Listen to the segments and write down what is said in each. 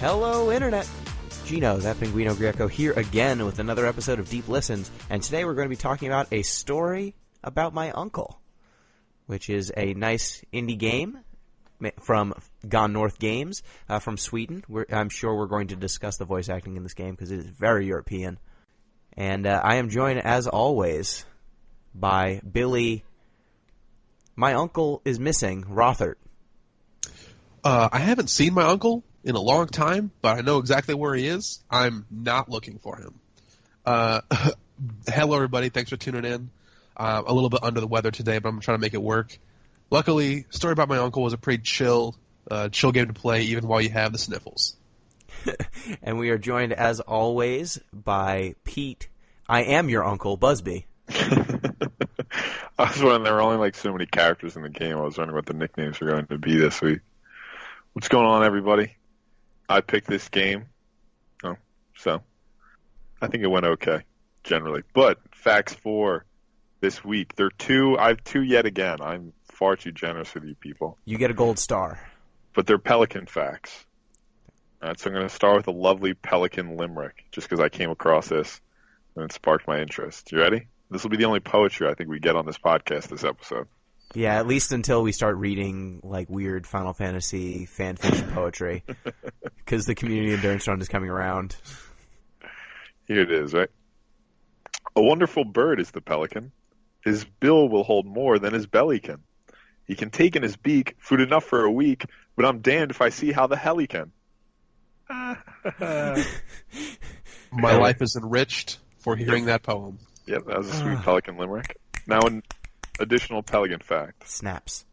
Hello, Internet! Gino, that Pinguino Greco, here again with another episode of Deep Listens, and today we're going to be talking about a story about my uncle, which is a nice indie game from Gone North Games from Sweden. I'm sure we're going to discuss the voice acting in this game because it is very European. And I am joined, as always, by Billy. My uncle is missing, Rothert. I haven't seen my uncle in a long time, but I know exactly where he is. I'm not looking for him. Hello, everybody. Thanks for tuning in. A little bit under the weather today, but I'm trying to make it work. Luckily, Story About My Uncle was a pretty chill game to play, even while you have the sniffles. And we are joined, as always, by Pete. I am your uncle, Busby. I was wondering, there were only like so many characters in the game. I was wondering what the nicknames were going to be this week. What's going on, everybody? I picked this game, so I think it went okay, generally. But facts for this week, I have two yet again. I'm far too generous with you people. You get a gold star. But they're Pelican facts. All right, so I'm going to start with a lovely Pelican limerick, just because I came across this and it sparked my interest. You ready? This will be the only poetry I think we get on this podcast this episode. Yeah, at least until we start reading like weird Final Fantasy fan fiction poetry, because the community endurance run is coming around. Here it is, right? A wonderful bird is the pelican. His bill will hold more than his belly can. He can take in his beak food enough for a week, but I'm damned if I see how the hell he can. My life is enriched for hearing that poem. Yep, that was a sweet Pelican limerick. Now an additional Pelican fact. Snaps.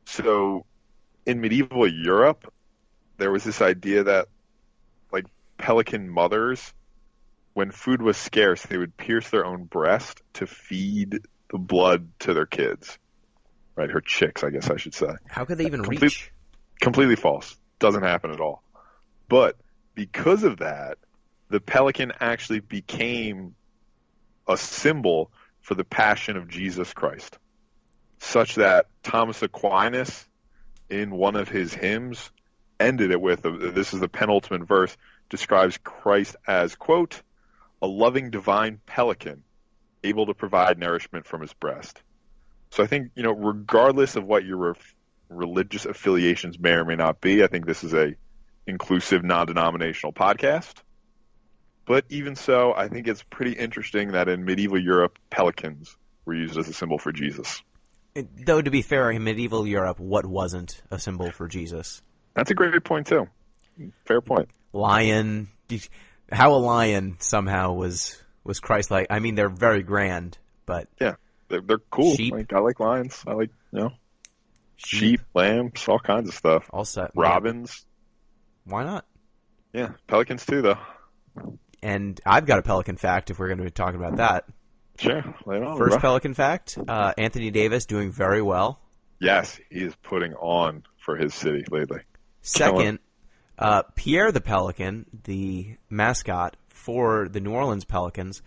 So, in medieval Europe, there was this idea that, like, pelican mothers, when food was scarce, they would pierce their own breast to feed the blood to their kids. Right, her chicks, I guess I should say. How could they even reach? Completely false. Doesn't happen at all. But because of that, the pelican actually became a symbol for the passion of Jesus Christ, such that Thomas Aquinas, in one of his hymns, ended it with, this is the penultimate verse, describes Christ as, quote, a loving divine pelican, able to provide nourishment from his breast. So I think, regardless of what your religious affiliations may or may not be, I think this is a inclusive, non-denominational podcast. But even so, I think it's pretty interesting that in medieval Europe, pelicans were used as a symbol for Jesus. Though, to be fair, in medieval Europe, what wasn't a symbol for Jesus? That's a great point, too. Fair point. Lion. How a lion somehow was Christ-like. I mean, they're very grand, but... Yeah, they're cool. Sheep. I like lions. I like, sheep, lambs, all kinds of stuff. All set. Robins. Why not? Yeah, pelicans too, though. And I've got a Pelican fact if we're going to be talking about that. Sure, lay it on. First bro. Pelican fact, Anthony Davis doing very well. Yes, he is putting on for his city lately. Second, Pierre the Pelican, the mascot for the New Orleans Pelicans.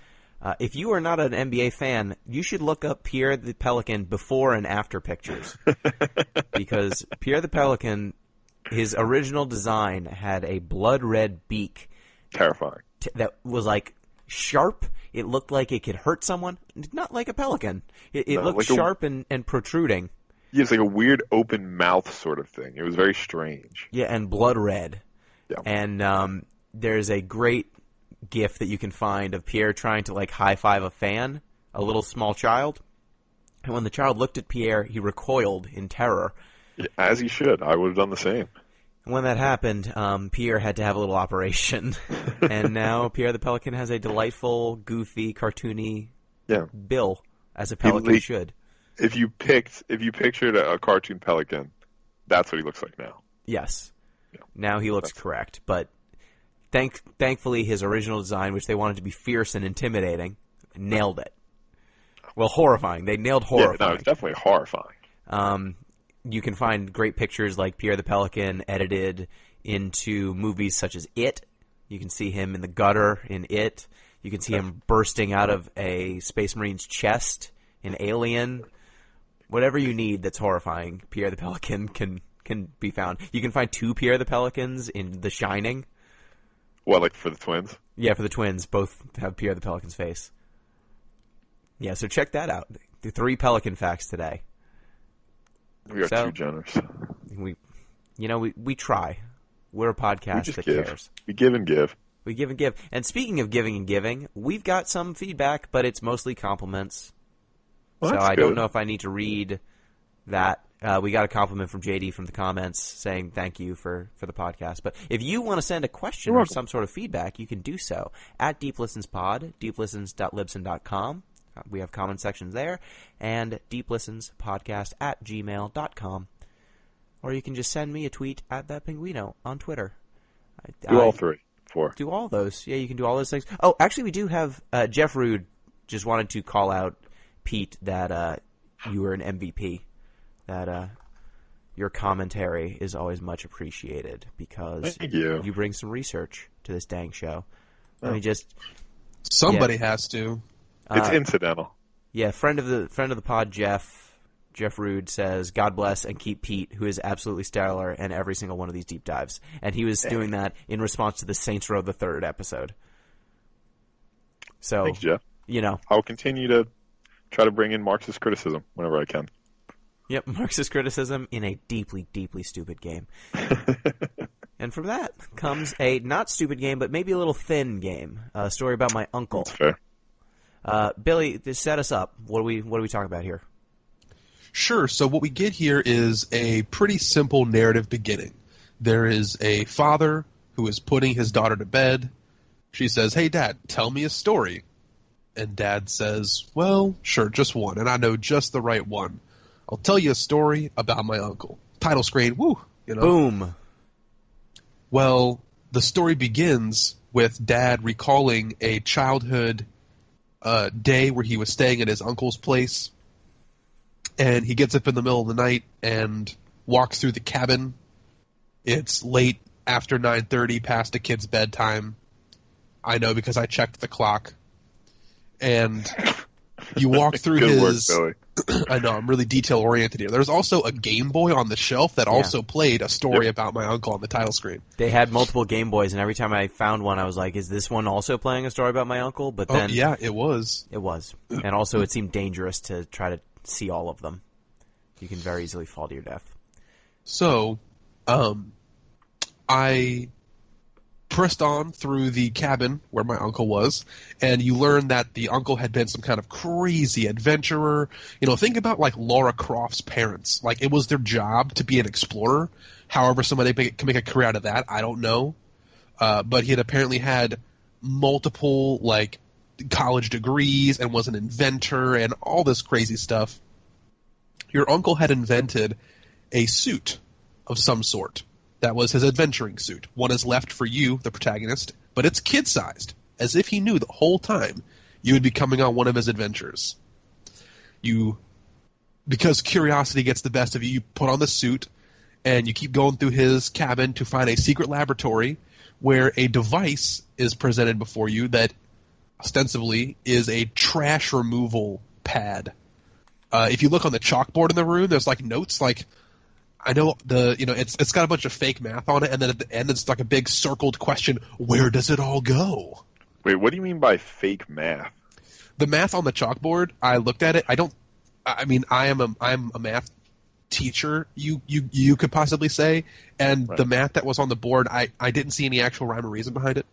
If you are not an NBA fan, you should look up Pierre the Pelican before and after pictures. Because Pierre the Pelican, his original design had a blood red beak. Terrifying. That was like sharp. It looked like it could hurt someone. Not like a pelican. It looked like sharp and protruding. Yeah, it's like a weird open mouth sort of thing. It was very strange. Yeah, and blood red. Yeah. And there's a great GIF that you can find of Pierre trying to like high five a fan, a little small child. And when the child looked at Pierre, he recoiled in terror. Yeah, as he should. I would have done the same. When that happened, Pierre had to have a little operation, and now Pierre the Pelican has a delightful, goofy, cartoony bill, as a pelican should. If you pictured a cartoon pelican, that's what he looks like now. Yes. Yeah. Now he looks correct, but thankfully his original design, which they wanted to be fierce and intimidating, nailed it. Well, horrifying. They nailed horrifying. Yeah, no, it's definitely horrifying. You can find great pictures like Pierre the Pelican edited into movies such as It. You can see him in the gutter in It. You can see him bursting out of a Space Marine's chest in Alien. Whatever you need that's horrifying, Pierre the Pelican can be found. You can find two Pierre the Pelicans in The Shining. What, like for the twins? Yeah, for the twins, both have Pierre the Pelican's face. Yeah, so check that out. The 3 Pelican facts today. We are too generous. We try. We're a podcast that cares. We give and give. We give and give. And speaking of giving and giving, we've got some feedback, but it's mostly compliments. Well, so I good. don't know if I need to read that. We got a compliment from JD from the comments saying thank you for the podcast. But if you want to send a question or some sort of feedback, you can do so at deeplistenspod, deeplistens.libsyn.com. We have comment sections there. And deeplistenspodcast@gmail.com. Or you can just send me a tweet at thatpinguino on Twitter. Do all 3, 4. Do all those. Yeah, you can do all those things. Oh, actually, we do have Jeff Rude just wanted to call out Pete that you were an MVP. That your commentary is always much appreciated because Thank you. You bring some research to this dang show. Let me just Somebody has to. It's incidental. Yeah, friend of the pod, Jeff Rude says, God bless and keep Pete, who is absolutely stellar in every single one of these deep dives. And he was doing that in response to the Saints Row the Third episode. So, thanks, Jeff. I'll continue to try to bring in Marxist criticism whenever I can. Yep, Marxist criticism in a deeply, deeply stupid game. And from that comes a not stupid game, but maybe a little thin game. A story about my uncle. That's fair. Billy, set us up. What are we talking about here? Sure. So what we get here is a pretty simple narrative beginning. There is a father who is putting his daughter to bed. She says, "Hey, Dad, tell me a story." And Dad says, "Well, sure, just one, and I know just the right one. I'll tell you a story about my uncle." Title screen, woo, Boom. Well, the story begins with Dad recalling a childhood day where he was staying at his uncle's place, and he gets up in the middle of the night and walks through the cabin. It's late after 9:30, past a kid's bedtime. I know because I checked the clock. And you walk through Good his... work, Billy. I know, I'm really detail-oriented here. There's also a Game Boy on the shelf that also played a story about my uncle on the title screen. They had multiple Game Boys, and every time I found one, I was like, is this one also playing a story about my uncle? But then, yeah, it was. It was. And also, it seemed dangerous to try to see all of them. You can very easily fall to your death. So, I pressed on through the cabin where my uncle was, and you learn that the uncle had been some kind of crazy adventurer. Think about like Lara Croft's parents. Like, it was their job to be an explorer. However, somebody can make a career out of that, I don't know. But he had apparently had multiple like college degrees and was an inventor and all this crazy stuff. Your uncle had invented a suit of some sort. That was his adventuring suit. One is left for you, the protagonist, but it's kid-sized, as if he knew the whole time you would be coming on one of his adventures. Because curiosity gets the best of you, you put on the suit, and you keep going through his cabin to find a secret laboratory where a device is presented before you that ostensibly is a trash removal pad. If you look on the chalkboard in the room, there's like notes like, I know it's got a bunch of fake math on it, and then at the end it's like a big circled question: where does it all go? Wait, what do you mean by fake math? The math on the chalkboard, I looked at it. I'm a math teacher. You could possibly say, and right. The math that was on the board, I didn't see any actual rhyme or reason behind it.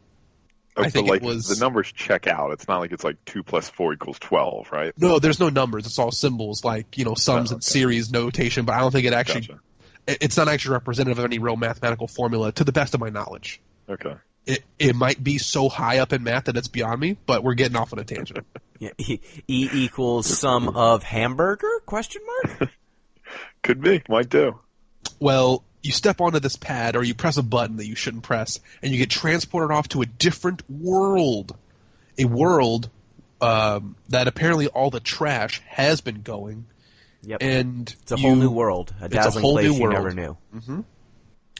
Oh, I think like it was the numbers check out. It's not like it's like 2 + 4 = 12, right? No, there's no numbers. It's all symbols, like sums and series notation. But I don't think it actually. Gotcha. It's not actually representative of any real mathematical formula, to the best of my knowledge. Okay. It might be so high up in math that it's beyond me, but we're getting off on a tangent. Yeah, E equals sum of hamburger? ? Could be. Might do. Well, you step onto this pad, or you press a button that you shouldn't press, and you get transported off to a different world. A world that apparently all the trash has been going. Yep. And it's a whole new world. A dazzling place you never knew. Mm-hmm.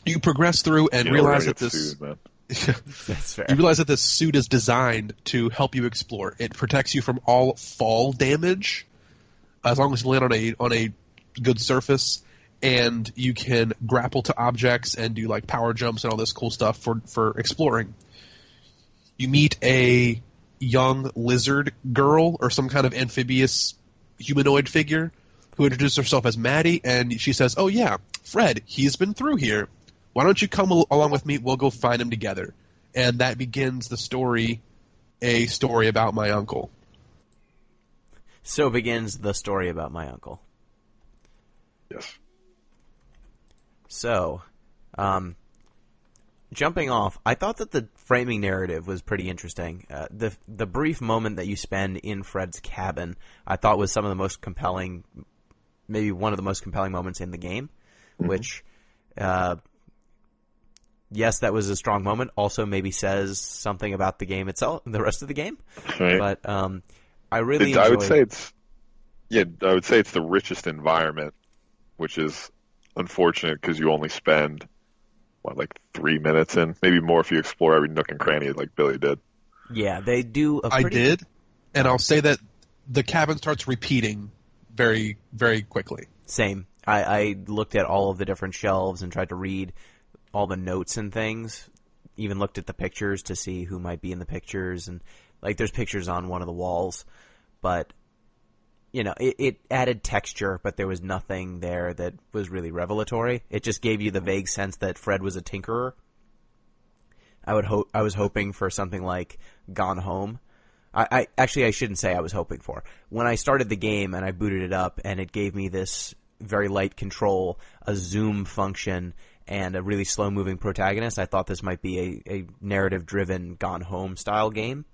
You progress through and realize that this... Sued, man. That's fair. You realize that this suit is designed to help you explore. It protects you from all fall damage, as long as you land on a good surface, and you can grapple to objects and do like power jumps and all this cool stuff for exploring. you meet a young lizard girl or some kind of amphibious humanoid figure who introduces herself as Maddie, and she says, "Oh yeah, Fred, he's been through here. Why don't you come along with me? We'll go find him together." And that begins the story, a story about my uncle. So begins the story about my uncle. Yes. So, jumping off, I thought that the framing narrative was pretty interesting. The brief moment that you spend in Fred's cabin, I thought was some of the most compelling, maybe one of the most compelling moments in the game, which, yes, that was a strong moment. Also, maybe says something about the game itself, the rest of the game. Right. But I really enjoyed. I would say it's the richest environment, which is unfortunate because you only spend like 3 minutes in, maybe more if you explore every nook and cranny like Billy did. Yeah, they do. I did, and I'll say that the cabin starts repeating very, very quickly. Same. I looked at all of the different shelves and tried to read all the notes and things. Even looked at the pictures to see who might be in the pictures, and like there's pictures on one of the walls, but you know, it added texture, but there was nothing there that was really revelatory. It just gave you the vague sense that Fred was a tinkerer. I was hoping for something like Gone Home. I shouldn't say I was hoping for. When I started the game and I booted it up and it gave me this very light control, a zoom function, and a really slow-moving protagonist, I thought this might be a narrative-driven Gone Home style game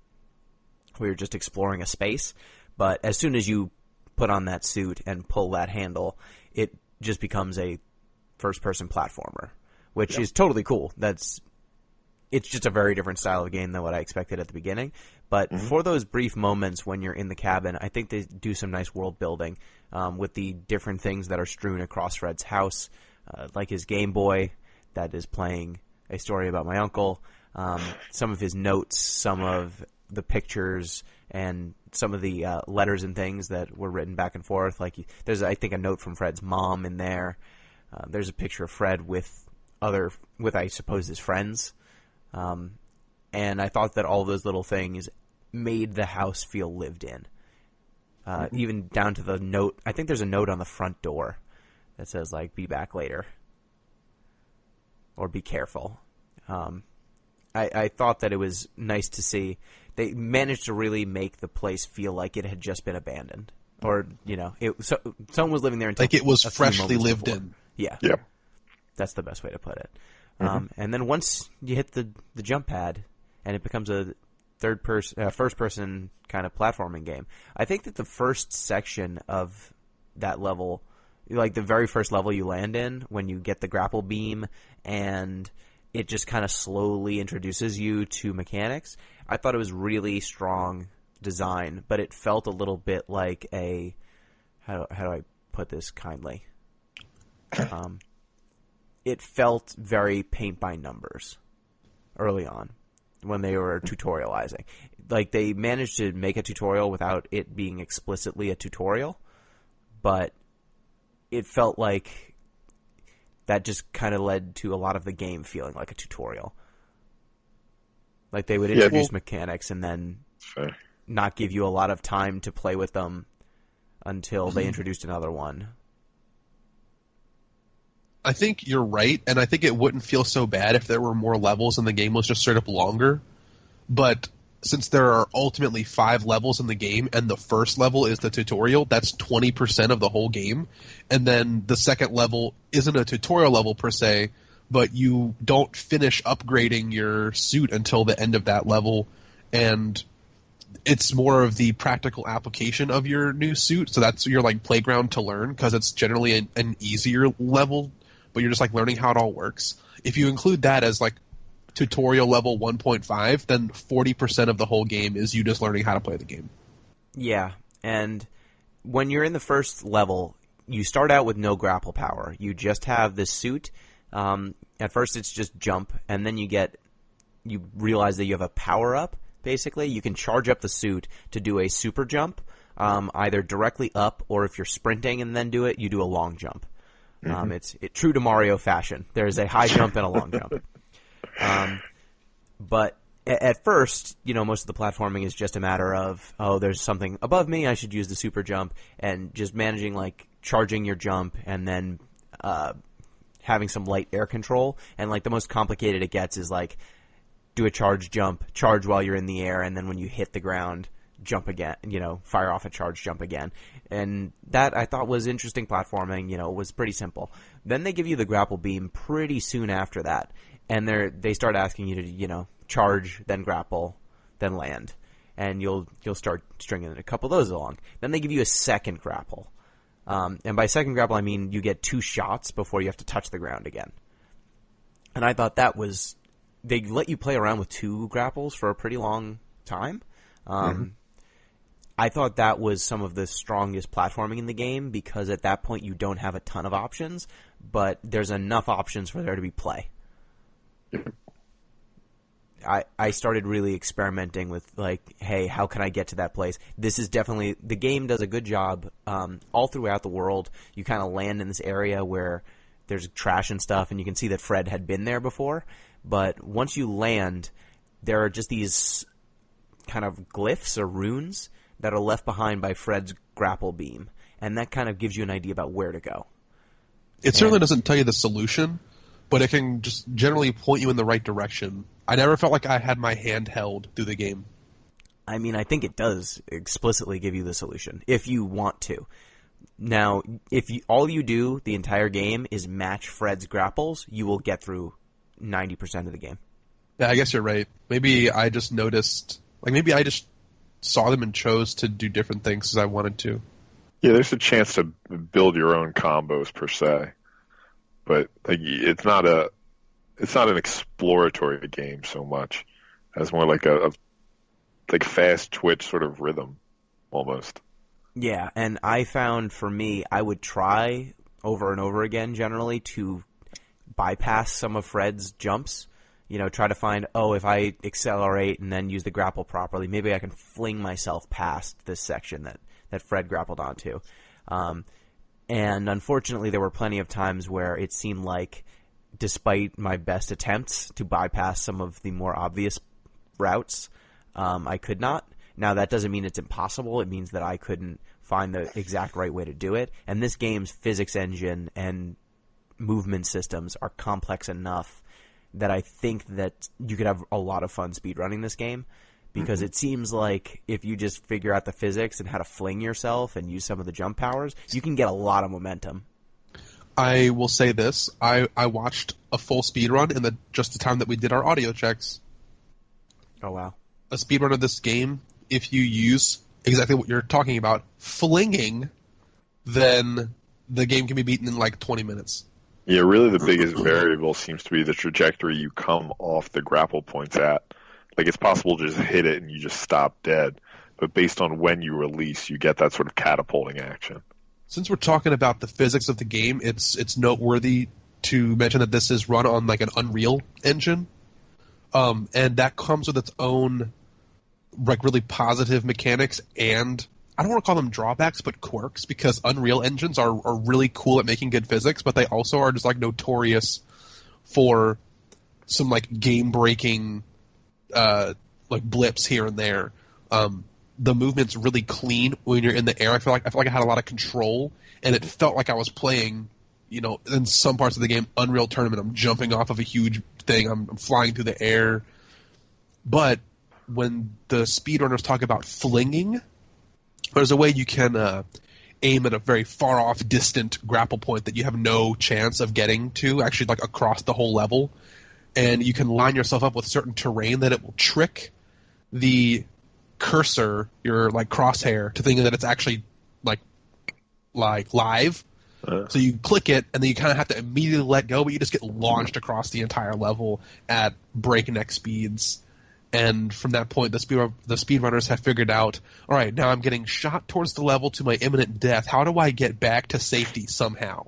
where you're just exploring a space. But as soon as you put on that suit and pull that handle, it just becomes a first-person platformer, which is totally cool. It's just a very different style of game than what I expected at the beginning. But for those brief moments when you're in the cabin, I think they do some nice world building with the different things that are strewn across Fred's house, like his Game Boy that is playing a story about my uncle, some of his notes, some of the pictures, and some of the letters and things that were written back and forth. Like there's, I think, a note from Fred's mom in there. There's a picture of Fred with I suppose his friends. And I thought that all those little things made the house feel lived in. Even down to the note. I think there's a note on the front door that says, like, be back later. Or be careful. I thought that it was nice to see. They managed to really make the place feel like it had just been abandoned. Or, you know, someone was living there until like it was a few freshly lived before. in. Yeah. Yeah. That's the best way to put it. And then once you hit the jump pad and it becomes a first person kind of platforming game, I think that the first section of that level, like the very first level you land in, when you get the grapple beam and it just kind of slowly introduces you to mechanics, I thought it was really strong design, but it felt a little bit like a, how do I put this kindly? It felt very paint by numbers early on when they were tutorializing. Like they managed to make a tutorial without it being explicitly a tutorial, but it felt like that just kind of led to a lot of the game feeling like a tutorial. Like they would introduce mechanics and then not give you a lot of time to play with them until they introduced another one. I think you're right, and I think it wouldn't feel so bad if there were more levels and the game was just straight up longer. But since there are ultimately 5 levels in the game, and the first level is the tutorial, that's 20% of the whole game. And then the second level isn't a tutorial level per se, but you don't finish upgrading your suit until the end of that level, and it's more of the practical application of your new suit. So that's your like playground to learn, because it's generally an easier level, but you're just like learning how it all works. If you include that as like tutorial level 1.5, then 40% of the whole game is you just learning how to play the game. Yeah, and when you're in the first level, you start out with no grapple power. You just have this suit. At first it's just jump, and then you realize that you have a power-up, basically. You can charge up the suit to do a super jump, either directly up, or if you're sprinting and then do it, you do a long jump. It's true to Mario fashion. There's a high jump and a long jump. But at first, most of the platforming is just a matter of, there's something above me, I should use the super jump, and just managing, like, charging your jump and then having some light air control. And, like, the most complicated it gets is, like, do a charge jump, charge while you're in the air, and then when you hit the ground, jump again, fire off a charge jump again. And that I thought was interesting platforming, was pretty simple. Then they give you the grapple beam pretty soon after that, and they start asking you to, charge, then grapple, then land. And you'll start stringing a couple of those along. Then they give you a second grapple. And by second grapple, I mean you get 2 shots before you have to touch the ground again. And I thought they let you play around with 2 grapples for a pretty long time. I thought that was some of the strongest platforming in the game because at that point you don't have a ton of options, but there's enough options for there to be play. I started really experimenting with, like, hey, how can I get to that place? This is definitely – the game does a good job all throughout the world. You kind of land in this area where there's trash and stuff, and you can see that Fred had been there before. But once you land, there are just these kind of glyphs or runes that are left behind by Fred's grapple beam, and that kind of gives you an idea about where to go. It certainly doesn't tell you the solution, but it can just generally point you in the right direction. I never felt like I had my hand held through the game. I mean, I think it does explicitly give you the solution, if you want to. Now, if all you do the entire game is match Fred's grapples, you will get through 90% of the game. Yeah, I guess you're right. Maybe I just noticed, like maybe I just saw them and chose to do different things as I wanted to. Yeah, there's a chance to build your own combos per se, but like it's not an exploratory game so much as more like a fast twitch sort of rhythm almost. Yeah, and I found for me, I would try over and over again generally to bypass some of Fred's jumps. Try to find, if I accelerate and then use the grapple properly, maybe I can fling myself past this section that Fred grappled onto. And unfortunately, there were plenty of times where it seemed like, despite my best attempts to bypass some of the more obvious routes, I could not. Now, that doesn't mean it's impossible. It means that I couldn't find the exact right way to do it. And this game's physics engine and movement systems are complex enough that I think that you could have a lot of fun speedrunning this game, because it seems like if you just figure out the physics and how to fling yourself and use some of the jump powers, you can get a lot of momentum. I will say this. I watched a full speedrun in just the time that we did our audio checks. Oh, wow. A speedrun of this game, if you use exactly what you're talking about, flinging, then the game can be beaten in like 20 minutes. Yeah, really the biggest variable seems to be the trajectory you come off the grapple points at. Like, it's possible to just hit it and you just stop dead, but based on when you release, you get that sort of catapulting action. Since we're talking about the physics of the game, it's noteworthy to mention that this is run on like an Unreal engine, and that comes with its own like really positive mechanics and I don't want to call them drawbacks, but quirks, because Unreal engines are really cool at making good physics, but they also are just like notorious for some like game-breaking like blips here and there. The movement's really clean when you're in the air. I feel like I had a lot of control, and it felt like I was playing, in some parts of the game, Unreal Tournament. I'm jumping off of a huge thing. I'm flying through the air. But when the speedrunners talk about flinging, there's a way you can aim at a very far-off, distant grapple point that you have no chance of getting to, actually like across the whole level. And you can line yourself up with certain terrain that it will trick the cursor, your like crosshair, to thinking that it's actually like live. So you click it, and then you kind of have to immediately let go, but you just get launched across the entire level at breakneck speeds. And from that point, the speedrunners have figured out, all right, now I'm getting shot towards the level to my imminent death. How do I get back to safety somehow?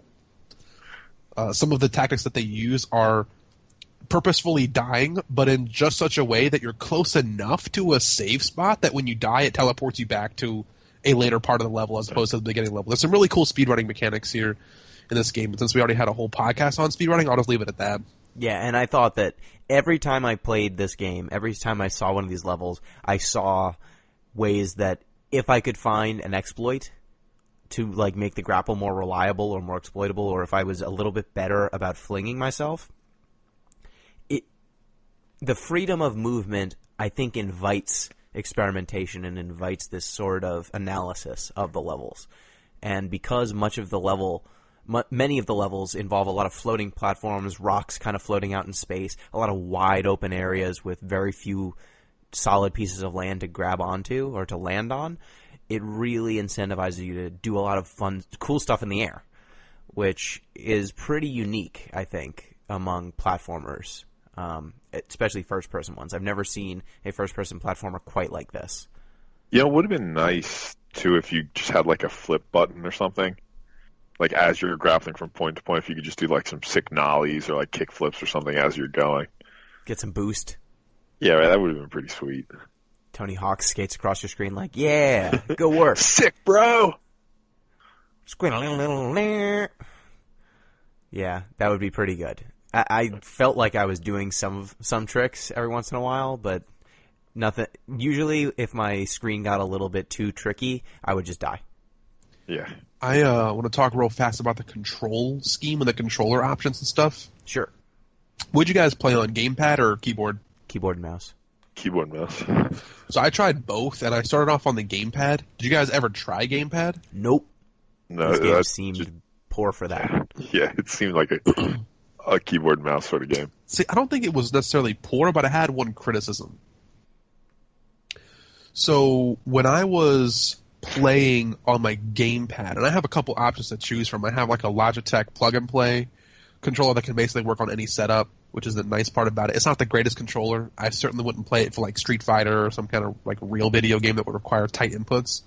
Some of the tactics that they use are purposefully dying, but in just such a way that you're close enough to a save spot that when you die, it teleports you back to a later part of the level as opposed to the beginning level. There's some really cool speedrunning mechanics here in this game, but since we already had a whole podcast on speedrunning, I'll just leave it at that. Yeah, and I thought that every time I played this game, every time I saw one of these levels, I saw ways that if I could find an exploit to like make the grapple more reliable or more exploitable, or if I was a little bit better about flinging myself, the freedom of movement, I think, invites experimentation and invites this sort of analysis of the levels. And because many of the levels involve a lot of floating platforms, rocks kind of floating out in space, a lot of wide open areas with very few solid pieces of land to grab onto or to land on, it really incentivizes you to do a lot of fun, cool stuff in the air, which is pretty unique, I think, among platformers, especially first-person ones. I've never seen a first-person platformer quite like this. You know, it would have been nice, too, if you just had, like, a flip button or something. Like, as you're grappling from point to point, if you could just do, like, some sick nollies or, like, kick flips or something as you're going. Get some boost. Yeah, right, that would have been pretty sweet. Tony Hawk skates across your screen like, yeah, good work. Sick, bro! Yeah, that would be pretty good. I felt like I was doing some tricks every once in a while, but nothing. Usually, if my screen got a little bit too tricky, I would just die. Yeah. I want to talk real fast about the control scheme and the controller options and stuff. Sure. Would you guys play on gamepad or keyboard? Keyboard and mouse. Keyboard and mouse. So I tried both, and I started off on the gamepad. Did you guys ever try gamepad? Nope. No, This game that seemed just, poor for that. yeah, it seemed like a keyboard and mouse sort of game. See, I don't think it was necessarily poor, but I had one criticism. So when I was playing on my gamepad, and I have a couple options to choose from. I have like a Logitech plug-and-play controller that can basically work on any setup, which is the nice part about it. It's not the greatest controller. I certainly wouldn't play it for like Street Fighter or some kind of like real video game that would require tight inputs.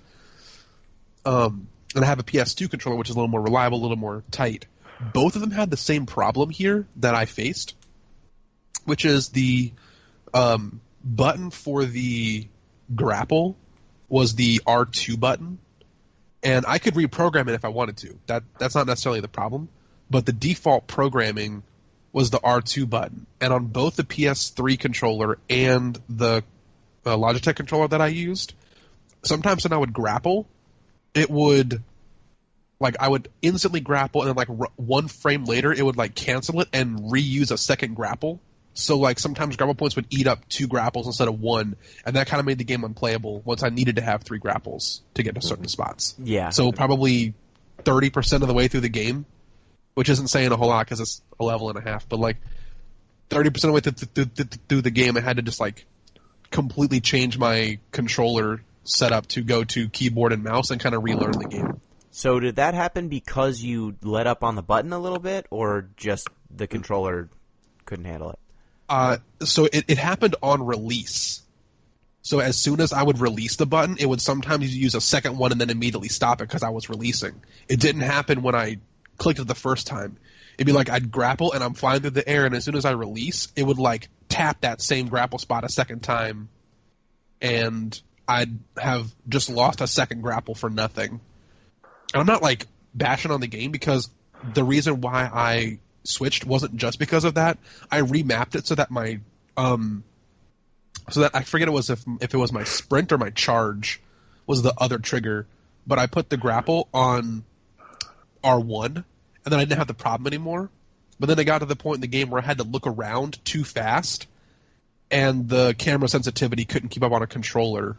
And I have a PS2 controller, which is a little more reliable, a little more tight. Both of them had the same problem here that I faced, which is the button for the grapple was the R2 button, and I could reprogram it if I wanted to. That's not necessarily the problem, but the default programming was the R2 button. And on both the PS3 controller and the Logitech controller that I used, sometimes when I would grapple, it would, like, I would instantly grapple, and then, like, one frame later, it would, like, cancel it and reuse a second grapple. So, like, sometimes grapple points would eat up 2 grapples instead of 1, and that kind of made the game unplayable once I needed to have 3 grapples to get to certain spots. Yeah. So probably 30% of the way through the game, which isn't saying a whole lot because it's a level and a half, but, like, 30% of the way through the game, I had to just, like, completely change my controller setup to go to keyboard and mouse and kind of relearn the game. So did that happen because you let up on the button a little bit, or just the controller couldn't handle it? So it happened on release. So as soon as I would release the button, it would sometimes use a second one and then immediately stop it because I was releasing. It didn't happen when I clicked it the first time. It'd be like I'd grapple and I'm flying through the air, and as soon as I release, it would like tap that same grapple spot a second time, and I'd have just lost a second grapple for nothing. And I'm not like bashing on the game, because the reason why I switched wasn't just because of that. I remapped it so that my so that I forget it was if it was my sprint or my charge was the other trigger, but I put the grapple on R1, and then I didn't have the problem anymore. But then I got to the point in the game where I had to look around too fast, and the camera sensitivity couldn't keep up on a controller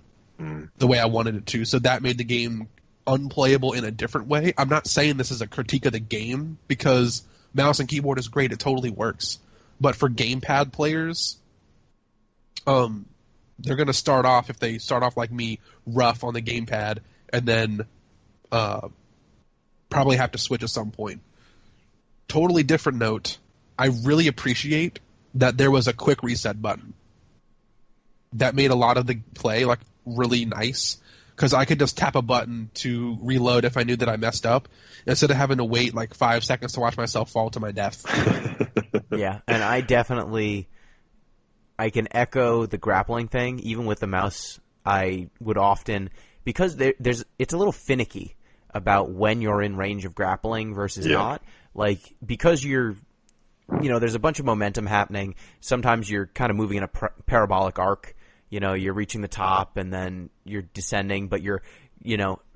the way I wanted it to, so that made the game unplayable in a different way. I'm not saying this is a critique of the game, because mouse and keyboard is great, it totally works. But for gamepad players, they're going to start off, if they start off like me, rough on the gamepad, and then probably have to switch at some point. Totally different note, I really appreciate that there was a quick reset button. That made a lot of the play like really nice, because I could just tap a button to reload if I knew that I messed up, instead of having to wait like 5 seconds to watch myself fall to my death. Yeah, and I can echo the grappling thing. Even with the mouse, I would often, because it's a little finicky about when you're in range of grappling versus not. Like, because you're there's a bunch of momentum happening. Sometimes you're kind of moving in a parabolic arc. You're reaching the top and then you're descending, but you're,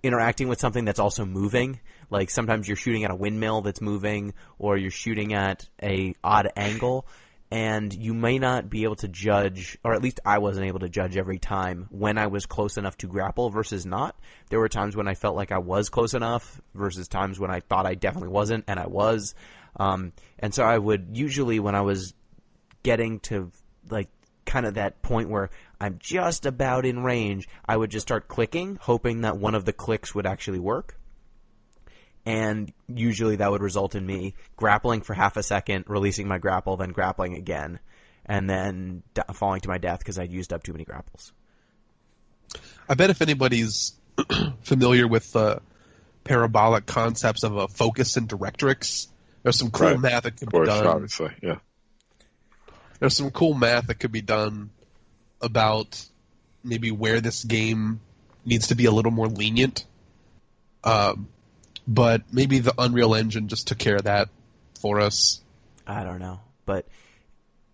interacting with something that's also moving. Like sometimes you're shooting at a windmill that's moving, or you're shooting at a odd angle, and you may not be able to judge, or at least I wasn't able to judge every time when I was close enough to grapple versus not. There were times when I felt like I was close enough versus times when I thought I definitely wasn't, and I was. And so I would usually, when I was getting to like kind of that point where I'm just about in range, I would just start clicking, hoping that one of the clicks would actually work. And usually that would result in me grappling for half a second, releasing my grapple, then grappling again, and then falling to my death because I'd used up too many grapples. I bet if anybody's familiar with the parabolic concepts of a focus and directrix, there's some cool math that could be done. Obviously, yeah. There's some cool math that could be done about maybe where this game needs to be a little more lenient. But maybe the Unreal Engine just took care of that for us. I don't know. But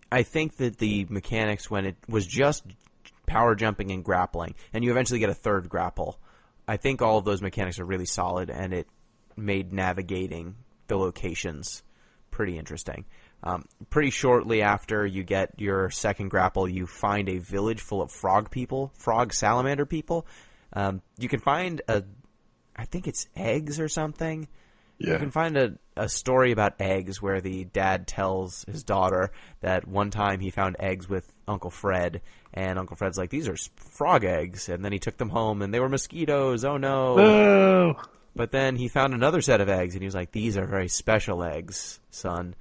I think that the mechanics, when it was just power jumping and grappling, and you eventually get a third grapple, I think all of those mechanics are really solid, and it made navigating the locations pretty interesting. Pretty shortly after you get your second grapple, you find a village full of frog salamander people. You can find I think it's eggs or something. Yeah. You can find a story about eggs where the dad tells his daughter that one time he found eggs with Uncle Fred, and Uncle Fred's like, these are frog eggs, and then he took them home, and they were mosquitoes, oh no. No! But then he found another set of eggs, and he was like, these are very special eggs, son.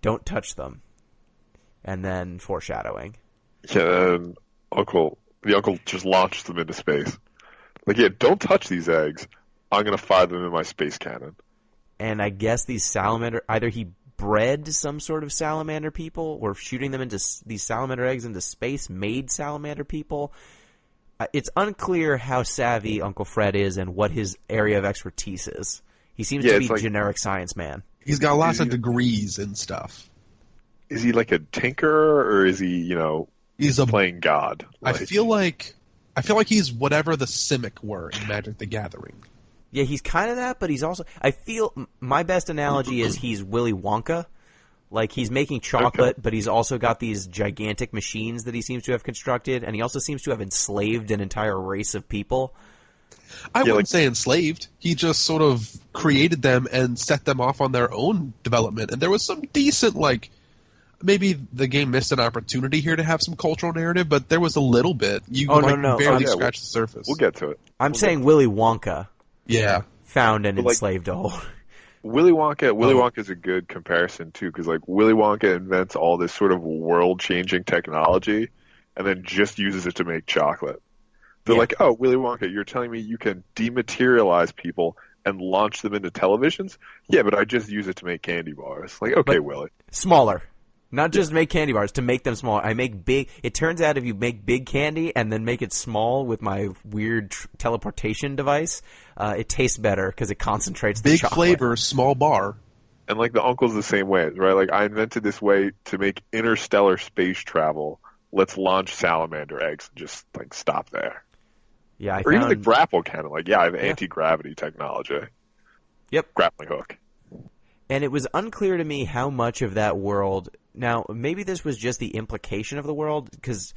Don't touch them. And then foreshadowing. Yeah, and the uncle just launched them into space. Like, yeah, don't touch these eggs. I'm going to fire them in my space cannon. And I guess these salamander, either he bred some sort of salamander people, or shooting them into these salamander eggs into space made salamander people. It's unclear how savvy Uncle Fred is and what his area of expertise is. He seems to be like, generic science man. He's got lots of degrees and stuff. Is he like a tinkerer, or is he, he's playing God? I feel like he's whatever the Simic were in Magic the Gathering. Yeah, he's kind of that, but he's also... I feel my best analogy is he's Willy Wonka. Like, he's making chocolate, but he's also got these gigantic machines that he seems to have constructed, and he also seems to have enslaved an entire race of people. I wouldn't say enslaved. He just sort of created them and set them off on their own development. And there was some decent, maybe the game missed an opportunity here to have some cultural narrative, but there was a little bit. Barely scratched the surface. We'll get to it. I'm saying Willy Wonka. Yeah. Found and enslaved a whole... Willy Wonka is a good comparison, too, because, Willy Wonka invents all this sort of world-changing technology and then just uses it to make chocolate. They're like, oh, Willy Wonka, you're telling me you can dematerialize people and launch them into televisions? Yeah, but I just use it to make candy bars. Like, okay, Willy. Smaller. Not just make candy bars, to make them smaller. I make big... It turns out if you make big candy and then make it small with my weird teleportation device, it tastes better because it concentrates the chocolate. Big flavor, small bar. And, the uncle's the same way, right? I invented this way to make interstellar space travel. Let's launch salamander eggs and just, stop there. Yeah, even the grapple cannon. I have anti-gravity technology. Yep. Grappling hook. And it was unclear to me how much of that world... Now, maybe this was just the implication of the world, because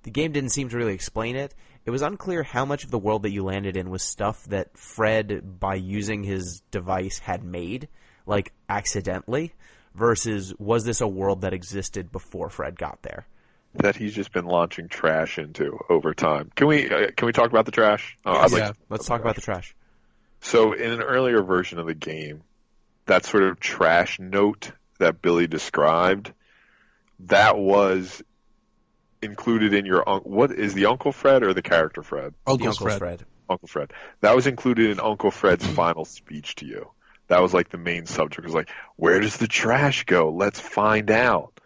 the game didn't seem to really explain it. It was unclear how much of the world that you landed in was stuff that Fred, by using his device, had made, accidentally, versus was this a world that existed before Fred got there? That he's just been launching trash into over time. Can we talk about the trash? Let's talk about the trash. So, in an earlier version of the game, that sort of trash note that Billy described, that was included in your... What is the Uncle Fred or the character Fred? Uncle Fred. Uncle Fred. That was included in Uncle Fred's final speech to you. That was the main subject. It was where does the trash go? Let's find out.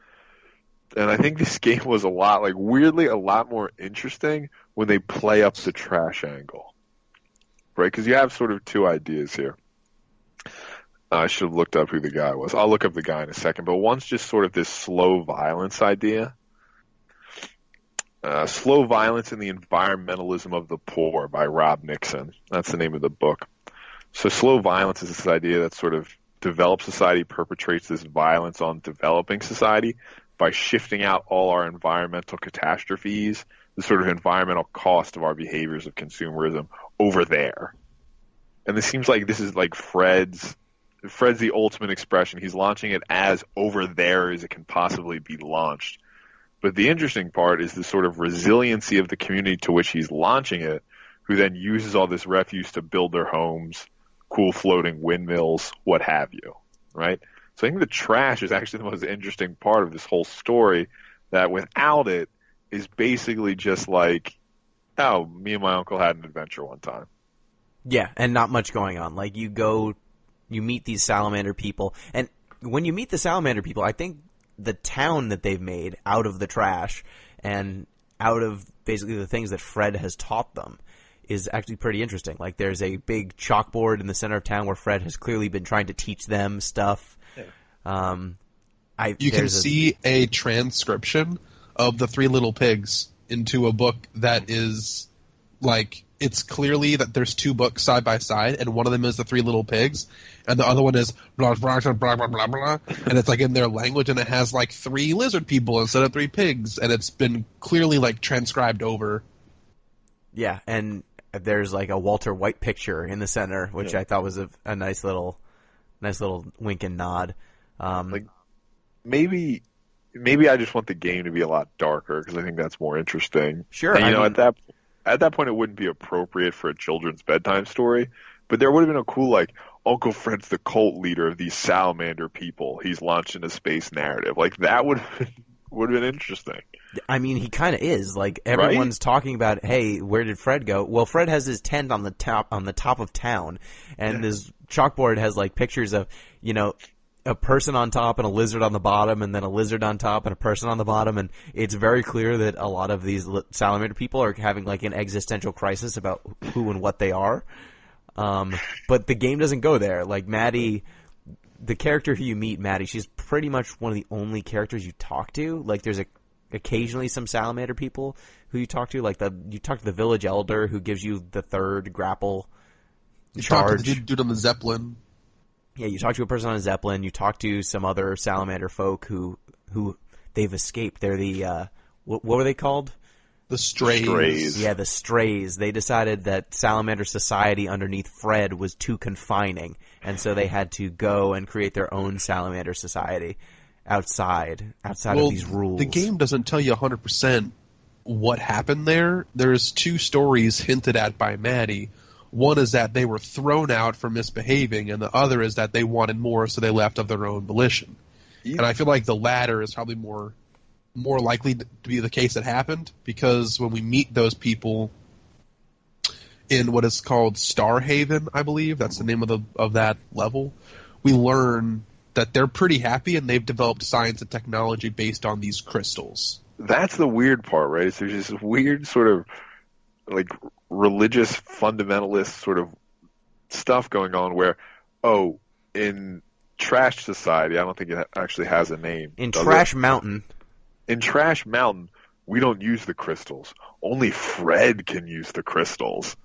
And I think this game was weirdly a lot more interesting when they play up the trash angle. Right? Because you have sort of two ideas here. I should have looked up who the guy was. I'll look up the guy in a second. But one's just sort of this slow violence idea. Slow Violence and the Environmentalism of the Poor by Rob Nixon. That's the name of the book. So slow violence is this idea that sort of developed society perpetrates this violence on developing society by shifting out all our environmental catastrophes, the sort of environmental cost of our behaviors of consumerism over there. And it seems like this is like Fred's the ultimate expression. He's launching it as over there as it can possibly be launched. But the interesting part is the sort of resiliency of the community to which he's launching it, who then uses all this refuse to build their homes, cool floating windmills, what have you, right? So I think the trash is actually the most interesting part of this whole story, that without it is basically just like, oh, me and my uncle had an adventure one time. Yeah, and not much going on. Like, you meet these salamander people, and when you meet the salamander people, I think the town that they've made out of the trash and out of basically the things that Fred has taught them is actually pretty interesting. Like, there's a big chalkboard in the center of town where Fred has clearly been trying to teach them stuff. Yeah. You can see a transcription of the Three Little Pigs into a book that is like, it's clearly that there's two books side by side, and one of them is the Three Little Pigs, and the other one is blah blah blah blah blah blah, and it's like in their language, and it has like 3 lizard people instead of 3 pigs, and it's been clearly like transcribed over. Yeah, and there's like a Walter White picture in the center, which I thought was a nice little wink and nod. Like maybe I just want the game to be a lot darker because I think that's more interesting. Sure, and, at that point, it wouldn't be appropriate for a children's bedtime story, but there would have been a cool, like, Uncle Fred's the cult leader of these salamander people. He's launching a space narrative. Like, that would have been interesting. I mean, he kind of is. Like, everyone's talking about, hey, where did Fred go? Well, Fred has his tent on the top of town, and his chalkboard has, like, pictures of, a person on top and a lizard on the bottom, and then a lizard on top and a person on the bottom, and it's very clear that a lot of these salamander people are having like an existential crisis about who and what they are. But the game doesn't go there. Like, Maddie, the character who you meet, Maddie, she's pretty much one of the only characters you talk to. Like, there's occasionally some salamander people who you talk to. Like, you talk to the village elder who gives you the 3rd grapple charge. You talk to the dude on the Zeppelin. Yeah, you talk to a person on a Zeppelin. You talk to some other salamander folk who they've escaped. They're the what were they called? The Strays. Yeah, the Strays. They decided that salamander society underneath Fred was too confining, and so they had to go and create their own salamander society outside of these rules. The game doesn't tell you 100% what happened there. There's 2 stories hinted at by Maddie. One is that they were thrown out for misbehaving, and the other is that they wanted more, so they left of their own volition. And I feel like the latter is probably more likely to be the case that happened, because when we meet those people in what is called Starhaven, I believe, that's the name of that level, we learn that they're pretty happy and they've developed science and technology based on these crystals. That's the weird part, right? So there's this weird sort of like religious fundamentalist sort of stuff going on where, in Trash Society, I don't think it actually has a name. In Trash Mountain. In Trash Mountain, we don't use the crystals. Only Fred can use the crystals.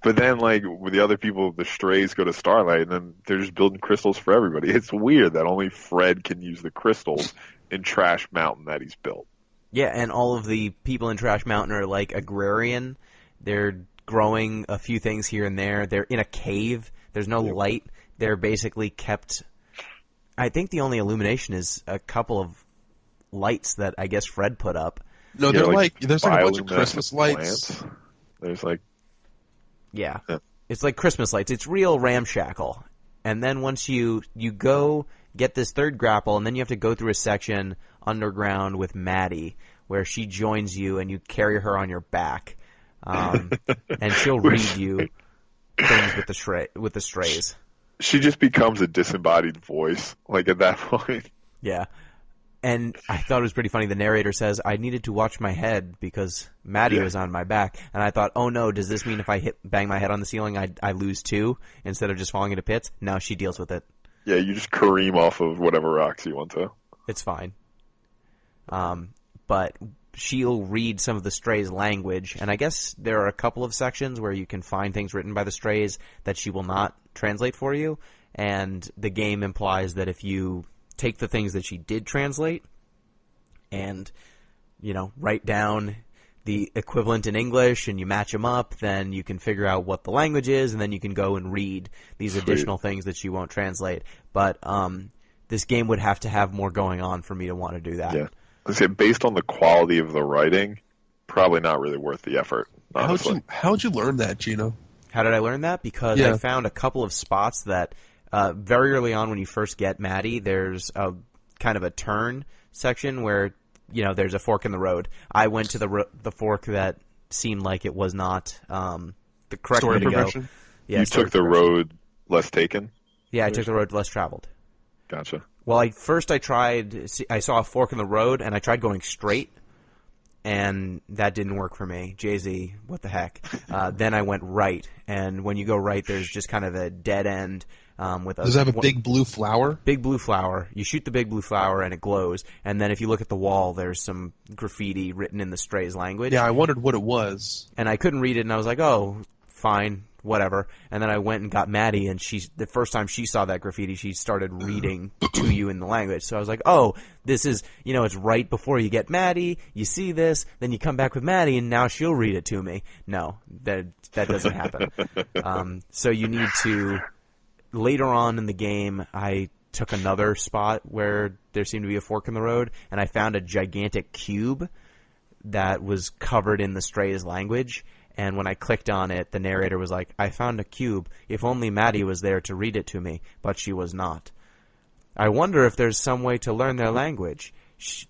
But then, like, with the other people, the Strays go to Starlight, and then they're just building crystals for everybody. It's weird that only Fred can use the crystals in Trash Mountain that he's built. Yeah, and all of the people in Trash Mountain are, like, agrarian. They're growing a few things here and there. They're in a cave. There's no light. They're basically kept... I think the only illumination is a couple of lights that I guess Fred put up. No, they're there's like a bunch of Christmas lights. Plants. There's like... Yeah. It's like Christmas lights. It's real ramshackle. And then once you go get this 3rd grapple, and then you have to go through a section underground with Maddie where she joins you and you carry her on your back. And she'll read you things with the Strays. She just becomes a disembodied voice, like, at that point. Yeah. And I thought it was pretty funny. The narrator says, I needed to watch my head because Maddie was on my back. And I thought, oh no, does this mean if I bang my head on the ceiling, I lose too instead of just falling into pits? No, she deals with it. Yeah, you just careen off of whatever rocks you want to. It's fine. But she'll read some of the strays' language, and I guess there are a couple of sections where you can find things written by the strays that she will not translate for you, and the game implies that if you take the things that she did translate and, write down the equivalent in English and you match them up, then you can figure out what the language is, and then you can go and read these additional things that she won't translate. But this game would have to have more going on for me to want to do that. Yeah. I say, based on the quality of the writing, probably not really worth the effort, honestly. How'd you learn that, Gino? How did I learn that? Because I found a couple of spots that very early on when you first get Maddie, there's a kind of a turn section where, there's a fork in the road. I went to the fork that seemed like it was not the correct way to go. Yeah, you took the road less taken? Yeah, I took the road less traveled. Gotcha. Well, I saw a fork in the road, and I tried going straight, and that didn't work for me. Jay-Z, what the heck? Then I went right, and when you go right, there's just kind of a dead end. Does it have a big blue flower? Big blue flower. You shoot the big blue flower, and it glows. And then if you look at the wall, there's some graffiti written in the strays' language. Yeah, I wondered what it was. And I couldn't read it, and I was like, oh, fine, whatever. And then I went and got Maddie, and the first time she saw that graffiti, she started reading to you in the language. So I was like, oh, this is, it's right before you get Maddie, you see this, then you come back with Maddie, and now she'll read it to me. No, that doesn't happen. So you need to, later on in the game, I took another spot where there seemed to be a fork in the road, and I found a gigantic cube that was covered in the strays' language. And when I clicked on it, the narrator was like, I found a cube. If only Maddie was there to read it to me, but she was not. I wonder if there's some way to learn their language.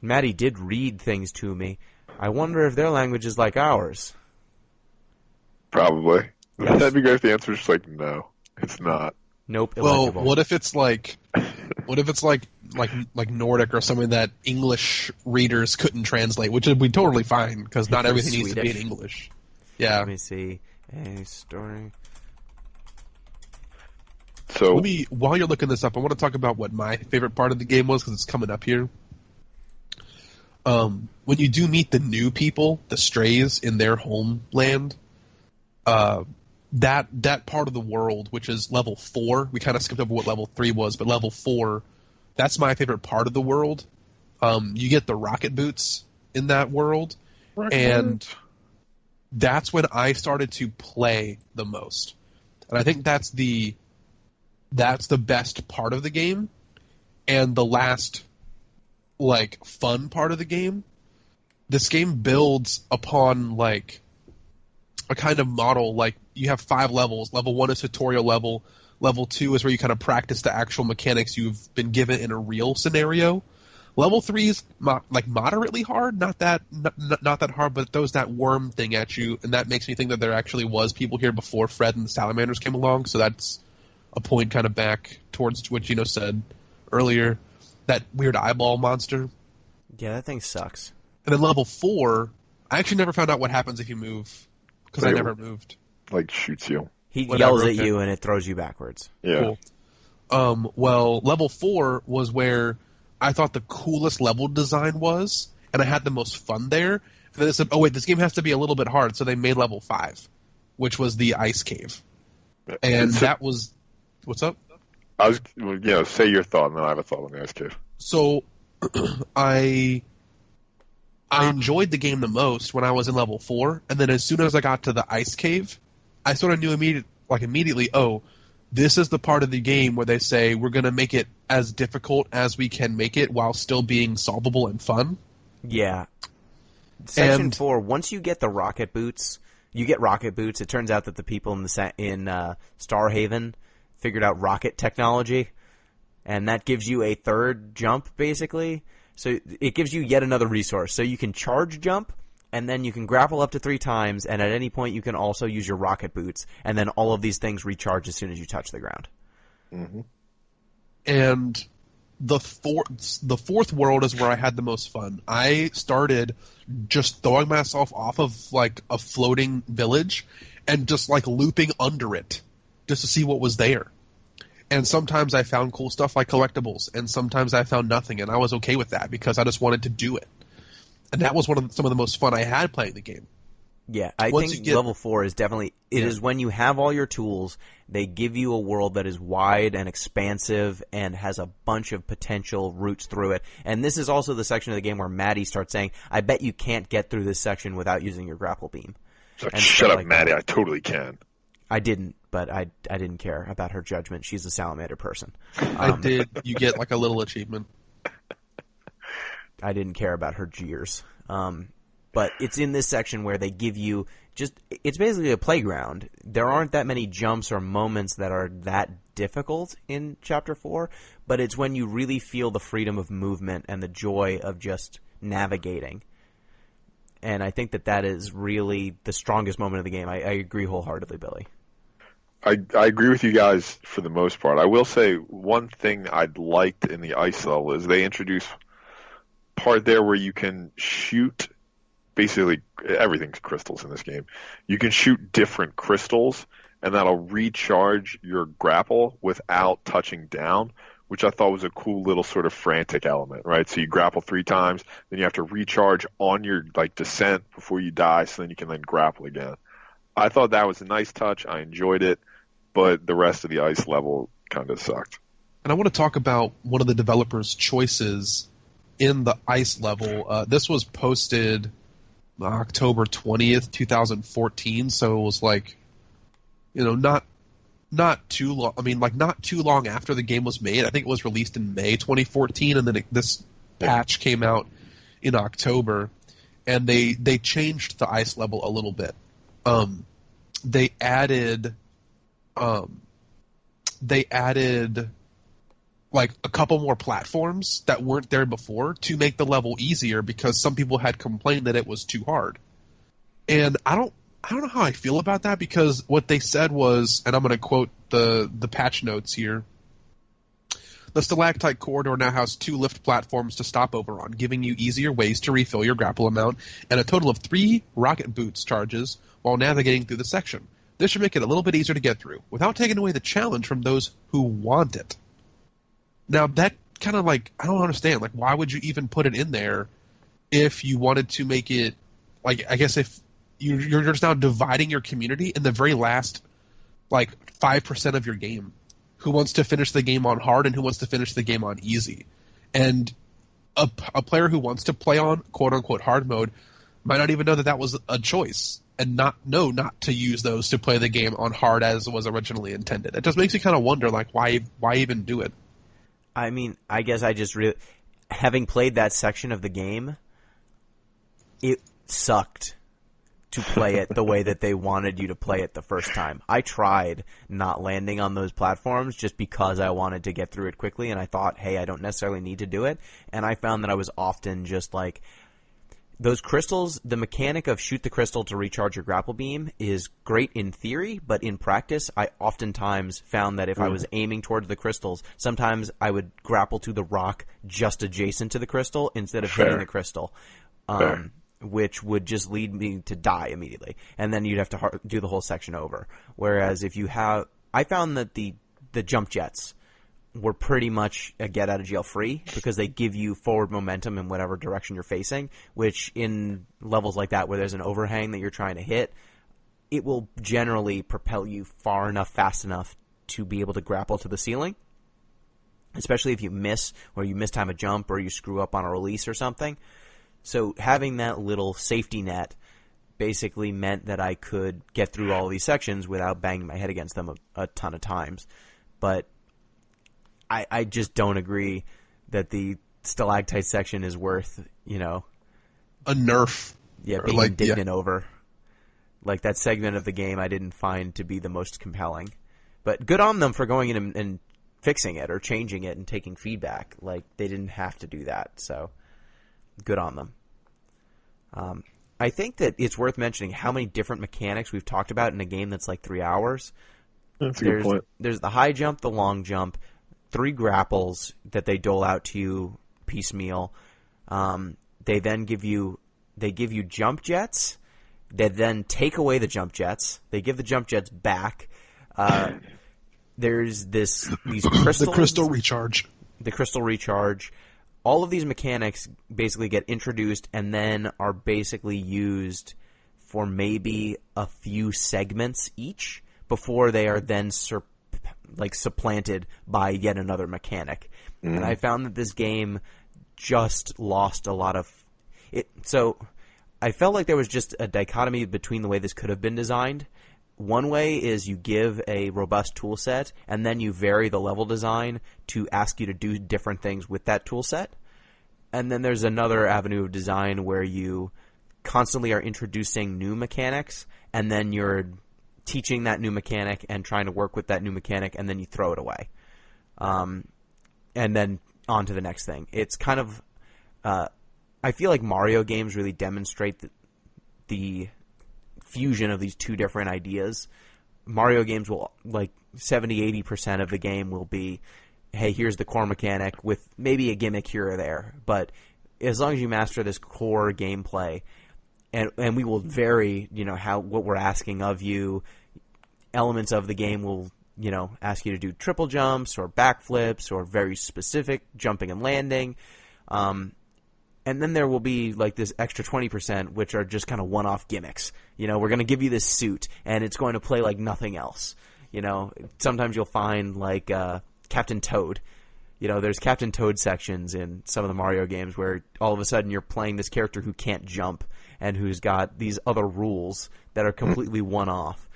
Maddie did read things to me. I wonder if their language is like ours. Probably. Yes. That'd be great if the answer is just like, no, it's not. Nope. Well, illegible. what if it's like Nordic or something that English readers couldn't translate, which would be totally fine because not everything needs to be in English. Yeah. Let me see. A story. So while you're looking this up, I want to talk about what my favorite part of the game was because it's coming up here. When you do meet the new people, the strays in their homeland, that part of the world, which is level 4, we kind of skipped over what level 3 was, but level 4, that's my favorite part of the world. You get the rocket boots in that world, and that's when I started to play the most. And I think that's the best part of the game. And the last, fun part of the game, this game builds upon, a kind of model. You have 5 levels. Level 1 is tutorial level. Level 2 is where you kind of practice the actual mechanics you've been given in a real scenario. Level 3 is moderately hard, not that hard, but it throws that worm thing at you, and that makes me think that there actually was people here before Fred and the Salamanders came along, so that's a point kind of back towards what Gino said earlier, that weird eyeball monster. Yeah, that thing sucks. And then level 4, I actually never found out what happens if you move, because I never moved. Shoots you. He yells at you and it throws you backwards. Yeah. Cool. Well, level 4 was where I thought the coolest level design was, and I had the most fun there. And then they said, oh wait, this game has to be a little bit hard, so they made level 5, which was the ice cave. And that was... What's up? I was, say your thought, and then I have a thought on the ice cave. So, I enjoyed the game the most when I was in level 4, and then as soon as I got to the ice cave, I sort of knew immediately, oh, this is the part of the game where they say we're going to make it as difficult as we can make it while still being solvable and fun. Yeah. Section 4, once you get the rocket boots, it turns out that the people in Starhaven figured out rocket technology, and that gives you a third jump, basically. So it gives you yet another resource. So you can charge jump, and then you can grapple up to 3 times, and at any point you can also use your rocket boots, and then all of these things recharge as soon as you touch the ground. Mm-hmm. And the fourth world is where I had the most fun. I started just throwing myself off of a floating village and just looping under it just to see what was there. And sometimes I found cool stuff like collectibles, and sometimes I found nothing, and I was okay with that because I just wanted to do it. And that was some of the most fun I had playing the game. Yeah, I think level 4 is definitely it is when you have all your tools, they give you a world that is wide and expansive and has a bunch of potential routes through it. And this is also the section of the game where Maddie starts saying, I bet you can't get through this section without using your grapple beam. Like, shut up, Maddie, I totally can. I didn't, but I didn't care about her judgment. She's a salamander person. I did. You get like a little achievement. I didn't care about her jeers. But it's in this section where they give you it's basically a playground. There aren't that many jumps or moments that are that difficult in Chapter 4, but it's when you really feel the freedom of movement and the joy of just navigating. And I think that is really the strongest moment of the game. I agree wholeheartedly, Billy. I agree with you guys for the most part. I will say one thing I'd liked in the ice level is they introduced part there where you can shoot basically everything's crystals in this game. You can shoot different crystals and that'll recharge your grapple without touching down, which I thought was a cool little sort of frantic element, right? So you grapple 3 times, then you have to recharge on your descent before you die, so then you can then grapple again. I thought that was a nice touch. I enjoyed it, but the rest of the ice level kind of sucked. And I want to talk about one of the developers' choices in the ice level. This was posted October 20th, 2014, so it was not too long. I mean, not too long after the game was made. I think it was released in May 2014, and then this patch came out in October, and they changed the ice level a little bit. They added like a couple more platforms that weren't there before to make the level easier because some people had complained that it was too hard. And I don't know how I feel about that because what they said was, and I'm going to quote the patch notes here, the stalactite corridor now has 2 lift platforms to stop over on, giving you easier ways to refill your grapple amount, and a total of 3 rocket boots charges while navigating through the section. This should make it a little bit easier to get through, without taking away the challenge from those who want it. Now, that kind of I don't understand. Why would you even put it in there if you wanted to make it, I guess if you're just now dividing your community in the very last, 5% of your game. Who wants to finish the game on hard and who wants to finish the game on easy. And a player who wants to play on quote-unquote hard mode might not even know that was a choice and not to use those to play the game on hard as was originally intended. It just makes you kind of wonder, why even do it? I mean, I guess I just having played that section of the game, it sucked to play it the way that they wanted you to play it the first time. I tried not landing on those platforms just because I wanted to get through it quickly, and I thought, hey, I don't necessarily need to do it. And I found that I was often just those crystals, the mechanic of shoot the crystal to recharge your grapple beam is great in theory, but in practice, I oftentimes found that if I was aiming towards the crystals, sometimes I would grapple to the rock just adjacent to the crystal instead of hitting the crystal, which would just lead me to die immediately. And then you'd have to do the whole section over. Whereas if you I found that the jump jets were pretty much a get out of jail free because they give you forward momentum in whatever direction you're facing, which in levels like that where there's an overhang that you're trying to hit, it will generally propel you far enough, fast enough to be able to grapple to the ceiling, especially if you miss or you mistime a jump or you screw up on a release or something. So having that little safety net basically meant that I could get through all of these sections without banging my head against them a ton of times. But I just don't agree that the stalactite section is worth, a nerf. Yeah, being indignant over. That segment of the game I didn't find to be the most compelling. But good on them for going in and fixing it or changing it and taking feedback. They didn't have to do that, so good on them. I think that it's worth mentioning how many different mechanics we've talked about in a game that's 3 hours. That's a good point. There's the high jump, the long jump, 3 grapples that they dole out to you piecemeal. They then give you jump jets. They then take away the jump jets. They give the jump jets back. there's these crystals. The crystal recharge. The crystal recharge. All of these mechanics basically get introduced and then are basically used for maybe a few segments each before they are then supplanted by yet another mechanic. Mm. And I found that this game just lost a lot of it. So I felt like there was just a dichotomy between the way this could have been designed. One way is you give a robust tool set, and then you vary the level design to ask you to do different things with that tool set. And then there's another avenue of design where you constantly are introducing new mechanics, and then you're teaching that new mechanic and trying to work with that new mechanic, and then you throw it away. And then on to the next thing. It's kind of I feel like Mario games really demonstrate the fusion of these two different ideas. Mario games will, 70-80% of the game will be, hey, here's the core mechanic with maybe a gimmick here or there. But as long as you master this core gameplay, and we will vary, what we're asking of you. Elements of the game will, ask you to do triple jumps or backflips or very specific jumping and landing. And then there will be this extra 20%, which are just kind of one-off gimmicks. We're going to give you this suit, and it's going to play like nothing else. Sometimes you'll find Captain Toad. There's Captain Toad sections in some of the Mario games where all of a sudden you're playing this character who can't jump and who's got these other rules that are completely one-off.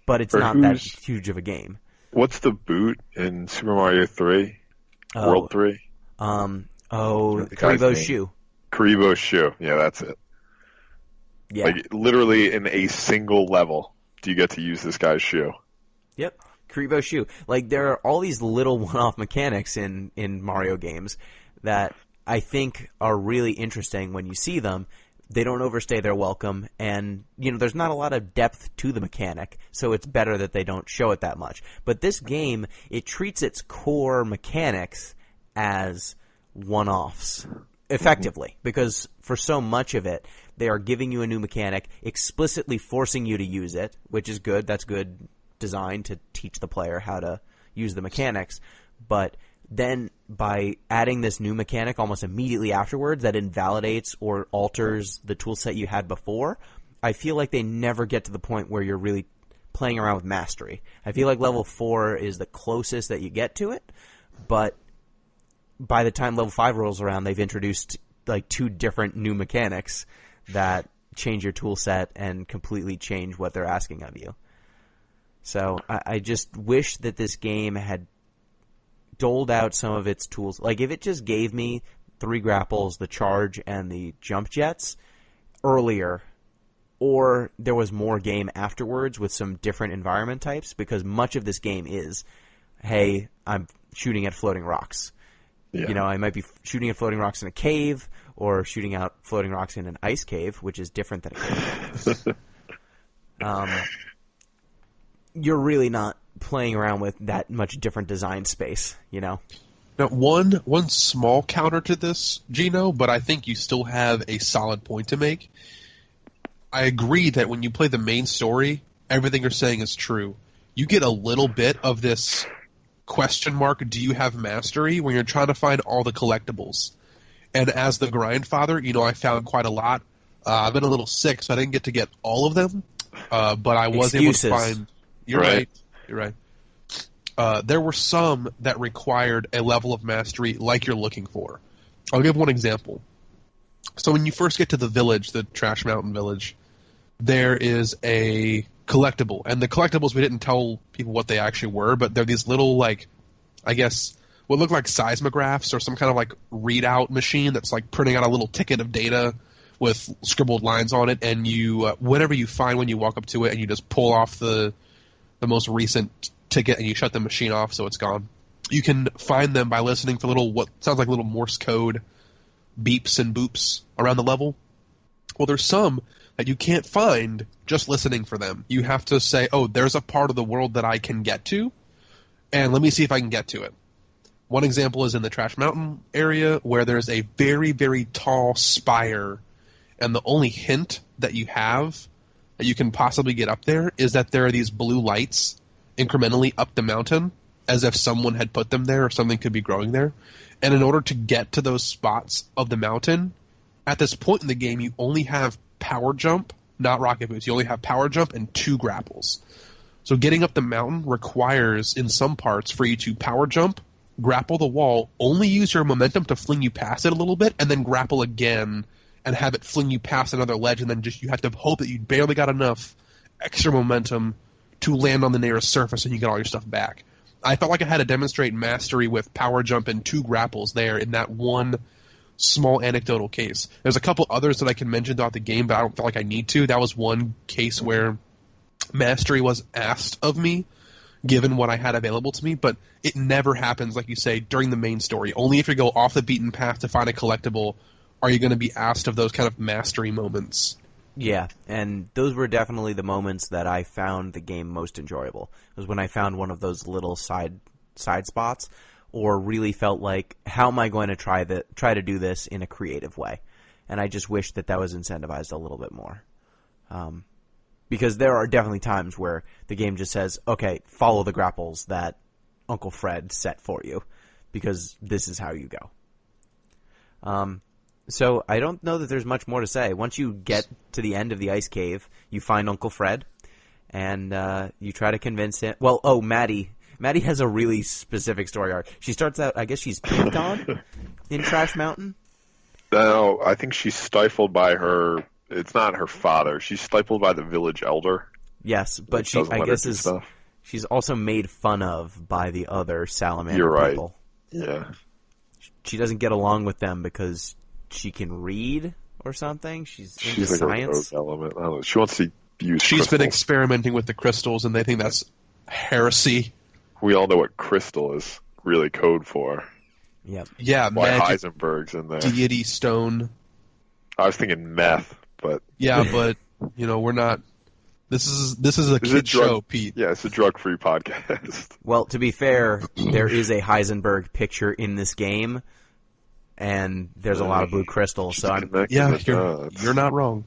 But it's not that huge of a game. What's the boot in Super Mario 3? World 3? Karibo's shoe. Karibo's shoe. Yeah, that's it. Yeah. Literally in a single level, do you get to use this guy's shoe? Yep. Karibo's shoe. There are all these little one-off mechanics in Mario games that I think are really interesting when you see them. They don't overstay their welcome, and, there's not a lot of depth to the mechanic, so it's better that they don't show it that much. But this game, it treats its core mechanics as one-offs, effectively, because for so much of it, they are giving you a new mechanic, explicitly forcing you to use it, which is good. That's good design to teach the player how to use the mechanics. But then by adding this new mechanic almost immediately afterwards that invalidates or alters the tool set you had before, I feel like they never get to the point where you're really playing around with mastery. I feel like level 4 is the closest that you get to it, but by the time level 5 rolls around, they've introduced 2 different new mechanics that change your tool set and completely change what they're asking of you. So I just wish that this game had doled out some of its tools. If it just gave me 3 grapples, the charge, and the jump jets earlier, or there was more game afterwards with some different environment types, because much of this game is, hey, I'm shooting at floating rocks. Yeah. I might be shooting at floating rocks in a cave or shooting out floating rocks in an ice cave, which is different than a cave. You're really not playing around with that much different design space, Now, one small counter to this, Gino, but I think you still have a solid point to make. I agree that when you play the main story, everything you're saying is true. You get a little bit of this question mark, do you have mastery, when you're trying to find all the collectibles. And as the grind father, I found quite a lot. I've been a little sick, so I didn't get to get all of them. But I was able to find... You're right. There were some that required a level of mastery like you're looking for. I'll give one example. So when you first get to the village, the Trash Mountain Village, there is a collectible. And the collectibles, we didn't tell people what they actually were, but they're these little, I guess, what look like seismographs or some kind of, readout machine that's, printing out a little ticket of data with scribbled lines on it. And you, whatever you find when you walk up to it, and you just pull off the most recent ticket and you shut the machine off so it's gone. You can find them by listening for what sounds like little Morse code beeps and boops around the level. Well, there's some that you can't find just listening for them. You have to say, oh, there's a part of the world that I can get to, and let me see if I can get to it. One example is in the Trash Mountain area where there's a very, very tall spire, and the only hint that you have that you can possibly get up there is that there are these blue lights incrementally up the mountain as if someone had put them there or something could be growing there. And in order to get to those spots of the mountain, at this point in the game, you only have power jump, not rocket boots. You only have power jump and 2 grapples. So getting up the mountain requires, in some parts, for you to power jump, grapple the wall, only use your momentum to fling you past it a little bit, and then grapple again and have it fling you past another ledge, and then just you have to hope that you barely got enough extra momentum to land on the nearest surface and you get all your stuff back. I felt like I had to demonstrate mastery with power jump and 2 grapples there in that one small anecdotal case. There's a couple others that I can mention throughout the game, but I don't feel like I need to. That was one case where mastery was asked of me, given what I had available to me, but it never happens, like you say, during the main story. Only if you go off the beaten path to find a collectible are you going to be asked of those kind of mastery moments. Yeah, and those were definitely the moments that I found the game most enjoyable. It was when I found one of those little side spots, or really felt like, how am I going to try to do this in a creative way? And I just wish that was incentivized a little bit more. Because there are definitely times where the game just says, okay, follow the grapples that Uncle Fred set for you, because this is how you go. So I don't know that there's much more to say. Once you get to the end of the ice cave, you find Uncle Fred, and you try to convince him. Well, Maddie. Maddie has a really specific story arc. She starts out, I guess she's picked on in Trash Mountain. No, I think she's stifled by her. It's not her father. She's stifled by the village elder. Yes, but she's also made fun of by the other salamander You're right. people. Yeah. She doesn't get along with them because she can read or something. She's into like science. A rogue element. I don't know. She wants to use She's crystals. been experimenting with the crystals, and they think that's heresy. We all know what crystal is really code for. Yep. Yeah, Why magic, Heisenberg's in there. deity stone. I was thinking meth, but Yeah, but we're not. This is a kid show, Pete. Yeah, it's a drug-free podcast. Well, to be fair, there is a Heisenberg picture in this game, and there's a lot of blue crystals. So you're not wrong.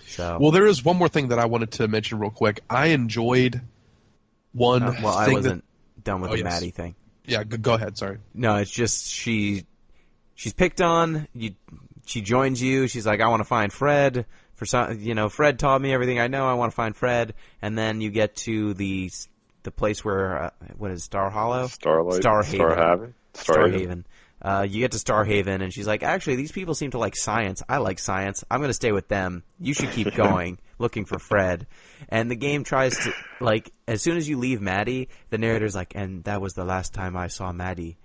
So well, there is one more thing that I wanted to mention real quick. I enjoyed one. I wasn't done with the yes. Maddie thing. Yeah, go ahead. Sorry. No, it's just she's picked on. She joins you. She's like, I want to find Fred. Fred taught me everything I know. I want to find Fred. And then you get to the place where what is Star Hollow? Starhaven. You get to Starhaven, and she's like, actually, these people seem to like science. I like science. I'm going to stay with them. You should keep going, looking for Fred. And the game tries to, as soon as you leave Maddie, the narrator's like, and that was the last time I saw Maddie.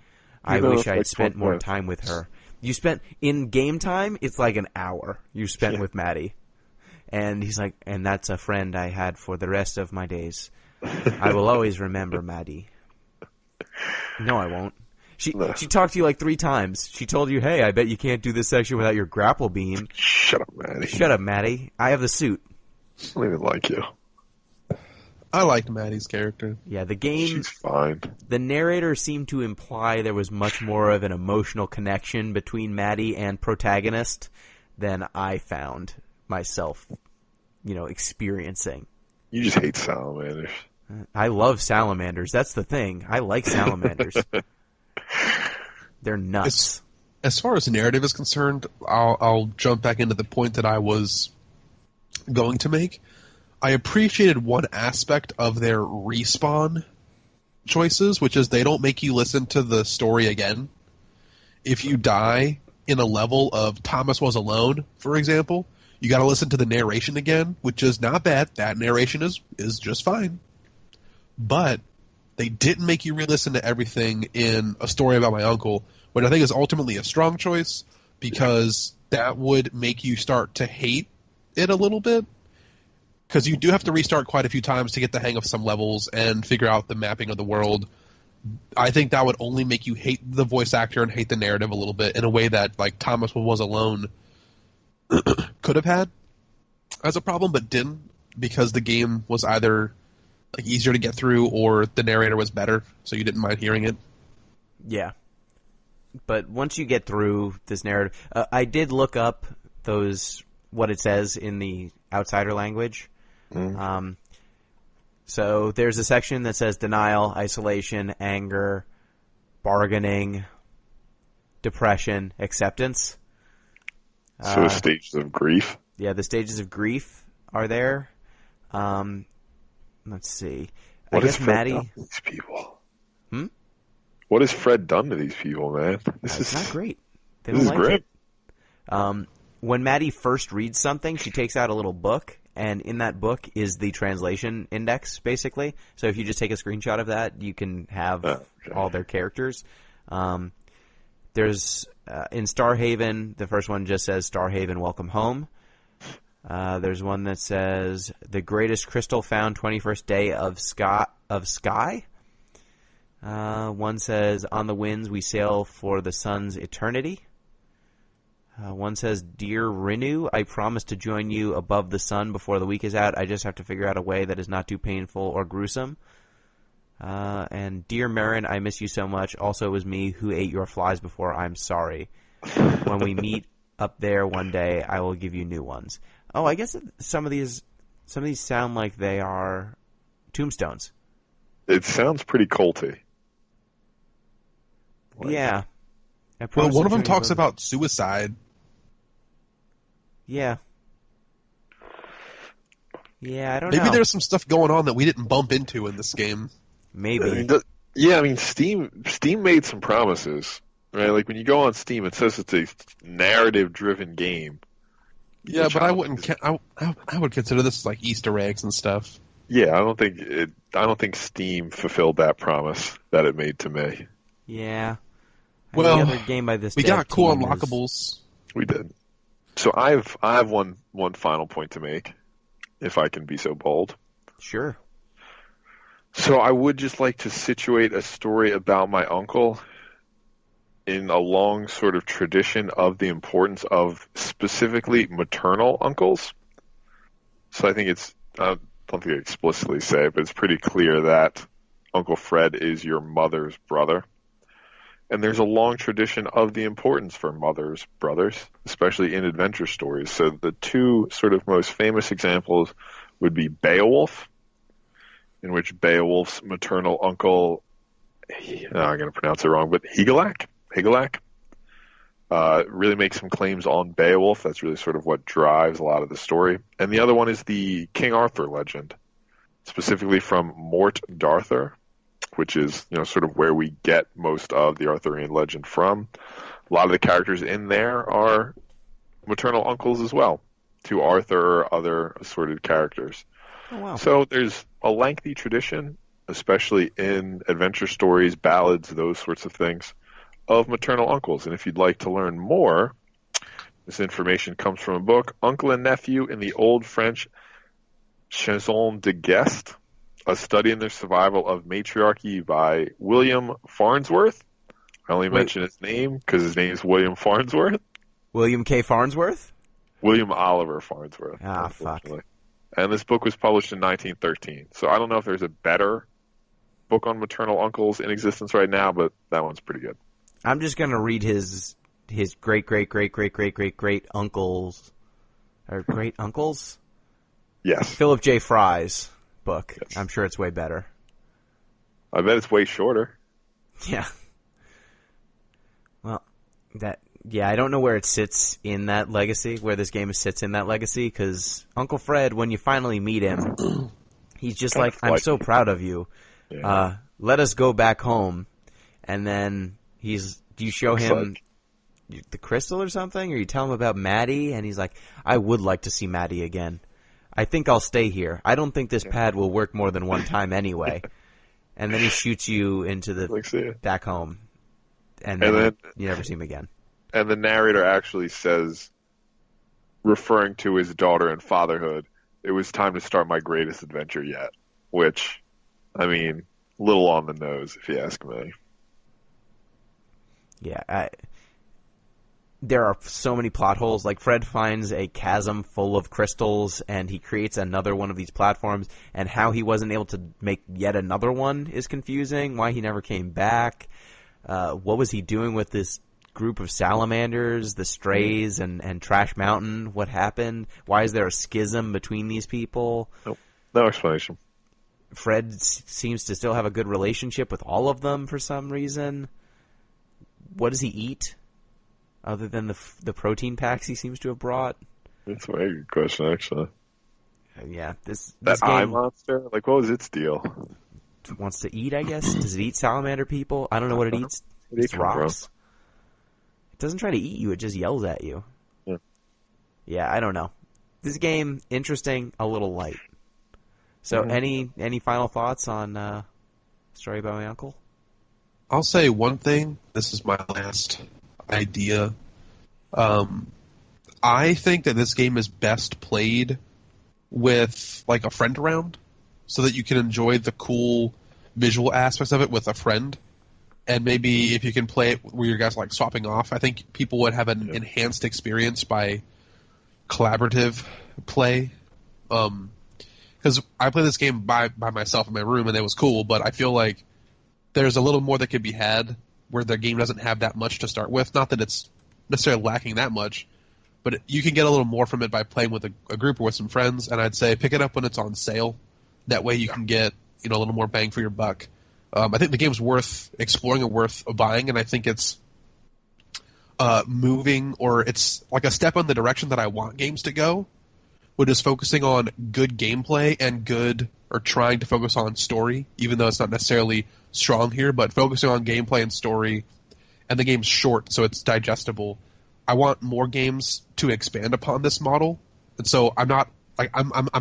I wish I had spent more time with her. You spent, in game time, it's like an hour you spent with Maddie. And he's like, and that's a friend I had for the rest of my days. I will always remember Maddie. No, I won't. She talked to you like 3 times. She told you, hey, I bet you can't do this section without your grapple beam. Shut up, Maddie. Shut up, Maddie. I have the suit. I don't even like you. I liked Maddie's character. Yeah, the game... She's fine. The narrator seemed to imply there was much more of an emotional connection between Maddie and protagonist than I found myself, experiencing. You just hate salamanders. I love salamanders. That's the thing. I like salamanders. They're nuts. As far as the narrative is concerned, I'll jump back into the point that I was going to make. I appreciated one aspect of their respawn choices, which is they don't make you listen to the story again. If you die in a level of Thomas Was Alone, for example, you got to listen to the narration again, which is not bad. That narration is just fine. But they didn't make you re-listen to everything in A Story About My Uncle, which I think is ultimately a strong choice, because that would make you start to hate it a little bit. Because you do have to restart quite a few times to get the hang of some levels and figure out the mapping of the world. I think that would only make you hate the voice actor and hate the narrative a little bit in a way that Thomas Was Alone could have had as a problem, but didn't, because the game was either easier to get through or the narrator was better, so you didn't mind hearing it. Yeah. But once you get through this narrative, I did look up what it says in the outsider language. So there's a section that says denial, isolation, anger, bargaining, depression, acceptance. So stages of grief. Yeah, the stages of grief are there. Let's see. What I has guess Fred Maddie. done to these people? Hmm? What has Fred done to these people, man? It's not great. They This don't is like great. it. When Maddie first reads something, she takes out a little book, and in that book is the translation index, basically. So if you just take a screenshot of that, you can have all their characters. There's in Starhaven, the first one just says Starhaven, welcome home. There's one that says the greatest crystal found, 21st day of sky. One says on the winds we sail for the sun's eternity. One says, Dear Rinu, I promise to join you above the sun before the week is out. I just have to figure out a way that is not too painful or gruesome. And Dear Marin, I miss you so much. Also, it was me who ate your flies before. I'm sorry. When we meet up there one day, I will give you new ones. Oh, I guess some of these sound like they are tombstones. It sounds pretty culty. Yeah. Well, one of them talks about suicide. Yeah. Yeah, I don't know. Maybe there's some stuff going on that we didn't bump into in this game. Maybe. Yeah, I mean, Steam made some promises, right? Like when you go on Steam, it says it's a narrative-driven game. Yeah, but I wouldn't. I would consider this like Easter eggs and stuff. Yeah, I don't think Steam fulfilled that promise that it made to me. Yeah. Well, the other game by this we got cool team unlockables. We did. So I have one final point to make, if I can be so bold. Sure. So I would just like to situate a story about my uncle in a long sort of tradition of the importance of specifically maternal uncles. So I think I don't think I explicitly say it, but it's pretty clear that Uncle Fred is your mother's brother. And there's a long tradition of the importance for mothers, brothers, especially in adventure stories. So the two sort of most famous examples would be Beowulf, in which Beowulf's maternal uncle, I'm going to pronounce it wrong, but Higelac, really makes some claims on Beowulf. That's really sort of what drives a lot of the story. And the other one is the King Arthur legend, specifically from Mort Darthur, which is, sort of where we get most of the Arthurian legend from. A lot of the characters in there are maternal uncles as well, to Arthur or other assorted characters. Oh, wow. So there's a lengthy tradition, especially in adventure stories, ballads, those sorts of things, of maternal uncles. And if you'd like to learn more, this information comes from a book, Uncle and Nephew in the Old French Chanson de Guest, A Study in the Survival of Matriarchy by William Farnsworth. I only mention his name because his name is William Farnsworth. William K. Farnsworth? William Oliver Farnsworth. Ah, fuck. And this book was published in 1913. So I don't know if there's a better book on maternal uncles in existence right now, but that one's pretty good. I'm just going to read his great uncles, or great uncles? Yes. Philip J. Fry's book. Yes. I'm sure it's way better. I bet it's way shorter. Yeah. Well, I don't know where it sits in that legacy, where this game sits in that legacy, because Uncle Fred, when you finally meet him, he's just like, I'm so proud of you. Yeah. Let us go back home. And then do you show him the crystal or something? Or you tell him about Maddie? And he's like, I would like to see Maddie again. I think I'll stay here. I don't think this pad will work more than one time anyway. And then he shoots you into the back home. And then you never see him again. And the narrator actually says, referring to his daughter and fatherhood, it was time to start my greatest adventure yet. Which, I mean, little on the nose, if you ask me. Yeah, there are so many plot holes. Like, Fred finds a chasm full of crystals, and he creates another one of these platforms, and how he wasn't able to make yet another one is confusing. Why he never came back. What was he doing with this group of salamanders, the Strays, and Trash Mountain? What happened? Why is there a schism between these people? Nope. No explanation. Fred seems to still have a good relationship with all of them for some reason. What does he eat other than the protein packs he seems to have brought? That's a very good question, actually. Yeah, this That game eye monster, like, what was its deal? wants to eat, I guess. Does it eat salamander people? I don't know what it eats. Where did It's it come rocks. It doesn't try to eat you, it just yells at you. Yeah. Yeah, I don't know. This game, interesting, a little light. So any final thoughts on Story About My Uncle? I'll say one thing. This is my last idea. I think that this game is best played with like a friend around, so that you can enjoy the cool visual aspects of it with a friend. And maybe if you can play it where you guys like swapping off, I think people would have an enhanced experience by collaborative play. Because I play this game by myself in my room, and it was cool, but I feel like there's a little more that could be had where the game doesn't have that much to start with. Not that it's necessarily lacking that much, but you can get a little more from it by playing with a group or with some friends, and I'd say pick it up when it's on sale. That way you can get a little more bang for your buck. I think the game's worth exploring and worth buying, and I think it's moving, or it's like a step in the direction that I want games to go, which is focusing on good gameplay and trying to focus on story, even though it's not necessarily strong here, but focusing on gameplay and story, and the game's short, so it's digestible. I want more games to expand upon this model, and so I'm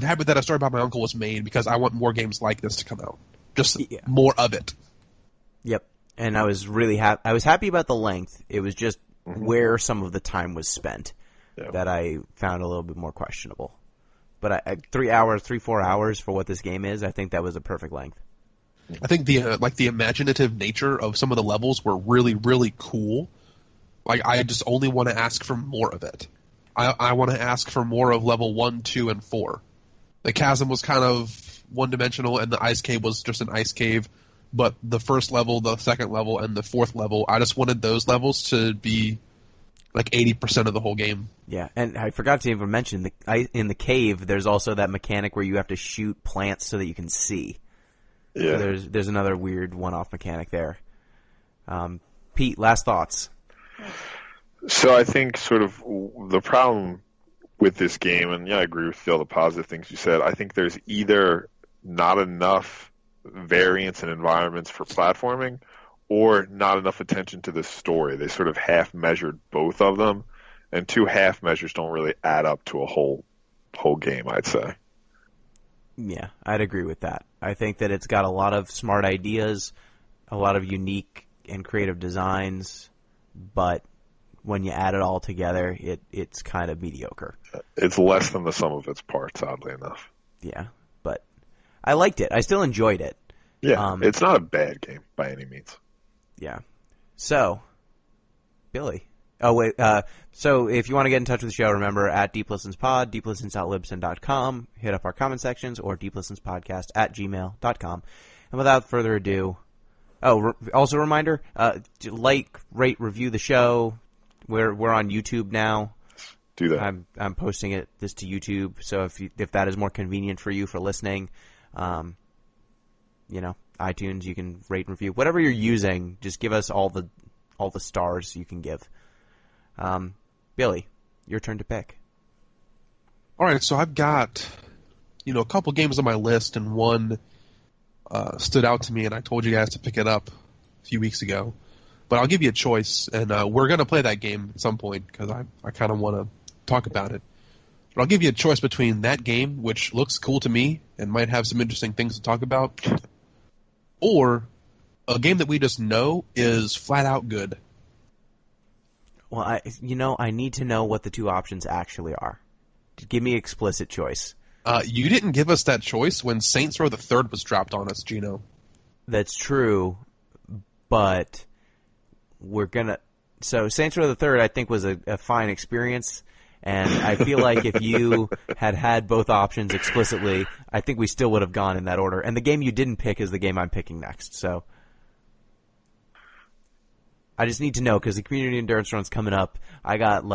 happy that A Story About My Uncle was made, because I want more games like this to come out. Just more of it. Yep. And I was really happy. I was happy about the length. It was just where some of the time was spent that I found a little bit more questionable. But 4 hours for what this game is, I think that was a perfect length. I think the imaginative nature of some of the levels were really, really cool. Like, I just only want to ask for more of it. I want to ask for more of level 1, 2, and 4. The chasm was kind of one-dimensional, and the ice cave was just an ice cave. But the first level, the second level, and the fourth level, I just wanted those levels to be like 80% of the whole game. Yeah, and I forgot to even mention, in the cave, there's also that mechanic where you have to shoot plants so that you can see. Yeah. So there's another weird one-off mechanic there. Pete, last thoughts? So I think sort of the problem with this game, and I agree with all the positive things you said, I think there's either not enough variance and environments for platforming, or not enough attention to the story. They sort of half-measured both of them, and two half measures don't really add up to a whole game, I'd say. Yeah, I'd agree with that. I think that it's got a lot of smart ideas, a lot of unique and creative designs, but when you add it all together, it's kind of mediocre. It's less than the sum of its parts, oddly enough. Yeah, but I liked it. I still enjoyed it. Yeah, it's not a bad game by any means. Yeah. So, Billy. Oh, wait. So if you want to get in touch with the show, remember at deeplistenspod, deeplistens.libsyn.com. Hit up our comment sections, or deeplistenspodcast@gmail.com. And without further ado, also a reminder, like, rate, review the show. We're on YouTube now. Do that. I'm posting this to YouTube, so if that is more convenient for you for listening, iTunes, you can rate and review. Whatever you're using, just give us all the stars you can give. Billy, your turn to pick. All right, so I've got a couple games on my list, and one stood out to me, and I told you guys to pick it up a few weeks ago. But I'll give you a choice, and we're going to play that game at some point, because I kind of want to talk about it. But I'll give you a choice between that game, which looks cool to me and might have some interesting things to talk about, or a game that we just know is flat out good. Well, I need to know what the two options actually are. Give me explicit choice. You didn't give us that choice when Saints Row the Third was dropped on us, Gino. That's true, but we're gonna. So Saints Row the Third, I think, was a fine experience, and I feel like if you had both options explicitly, I think we still would have gone in that order. And the game you didn't pick is the game I'm picking next. So I just need to know, because the community endurance run's coming up. I got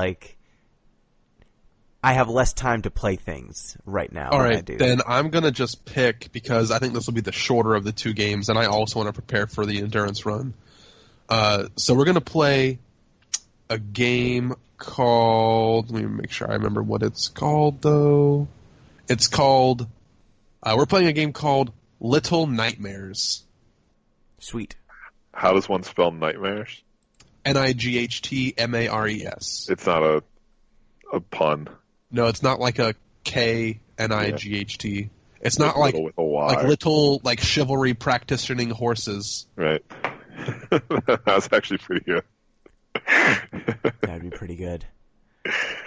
I have less time to play things right now. All than I right, do. then I'm going to just pick, because I think this will be the shorter of the two games, and I also want to prepare for the endurance run. So we're going to play a game called... Let me make sure I remember what it's called, though. It's called... we're playing a game called Little Nightmares. Sweet. How does one spell nightmares? Nightmares. It's not a pun. No, it's not like a Knight. It's not like with a Y. like little like chivalry practicing horses. Right. That's actually pretty good. That'd be pretty good.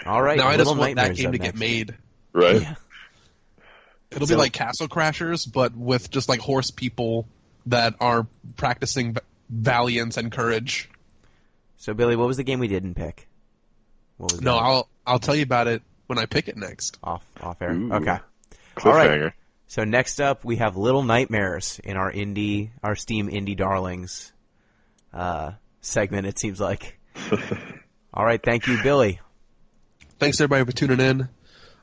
All right. Now I just Little want that Nightmares game up to get next. made. Right? Yeah. It'll be like Castle Crashers, but with just like horse people that are practicing valiance and courage. So, Billy, what was the game we didn't pick? What was that? I'll tell you about it when I pick it next. Off air. Ooh. Okay. Cliffhanger. All right. So next up, we have Little Nightmares in our Steam Indie Darlings segment. It seems like. All right. Thank you, Billy. Thanks everybody for tuning in.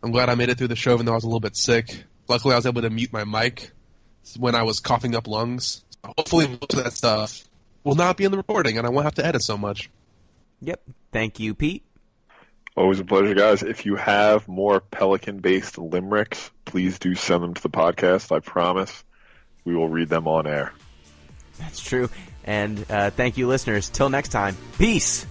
I'm glad I made it through the show, even though I was a little bit sick. Luckily, I was able to mute my mic when I was coughing up lungs. Hopefully, most of that stuff will not be in the recording, and I won't have to edit so much. Yep. Thank you, Pete. Always a pleasure, guys. If you have more Pelican-based limericks, please do send them to the podcast. I promise we will read them on air. That's true. And thank you, listeners. Till next time. Peace.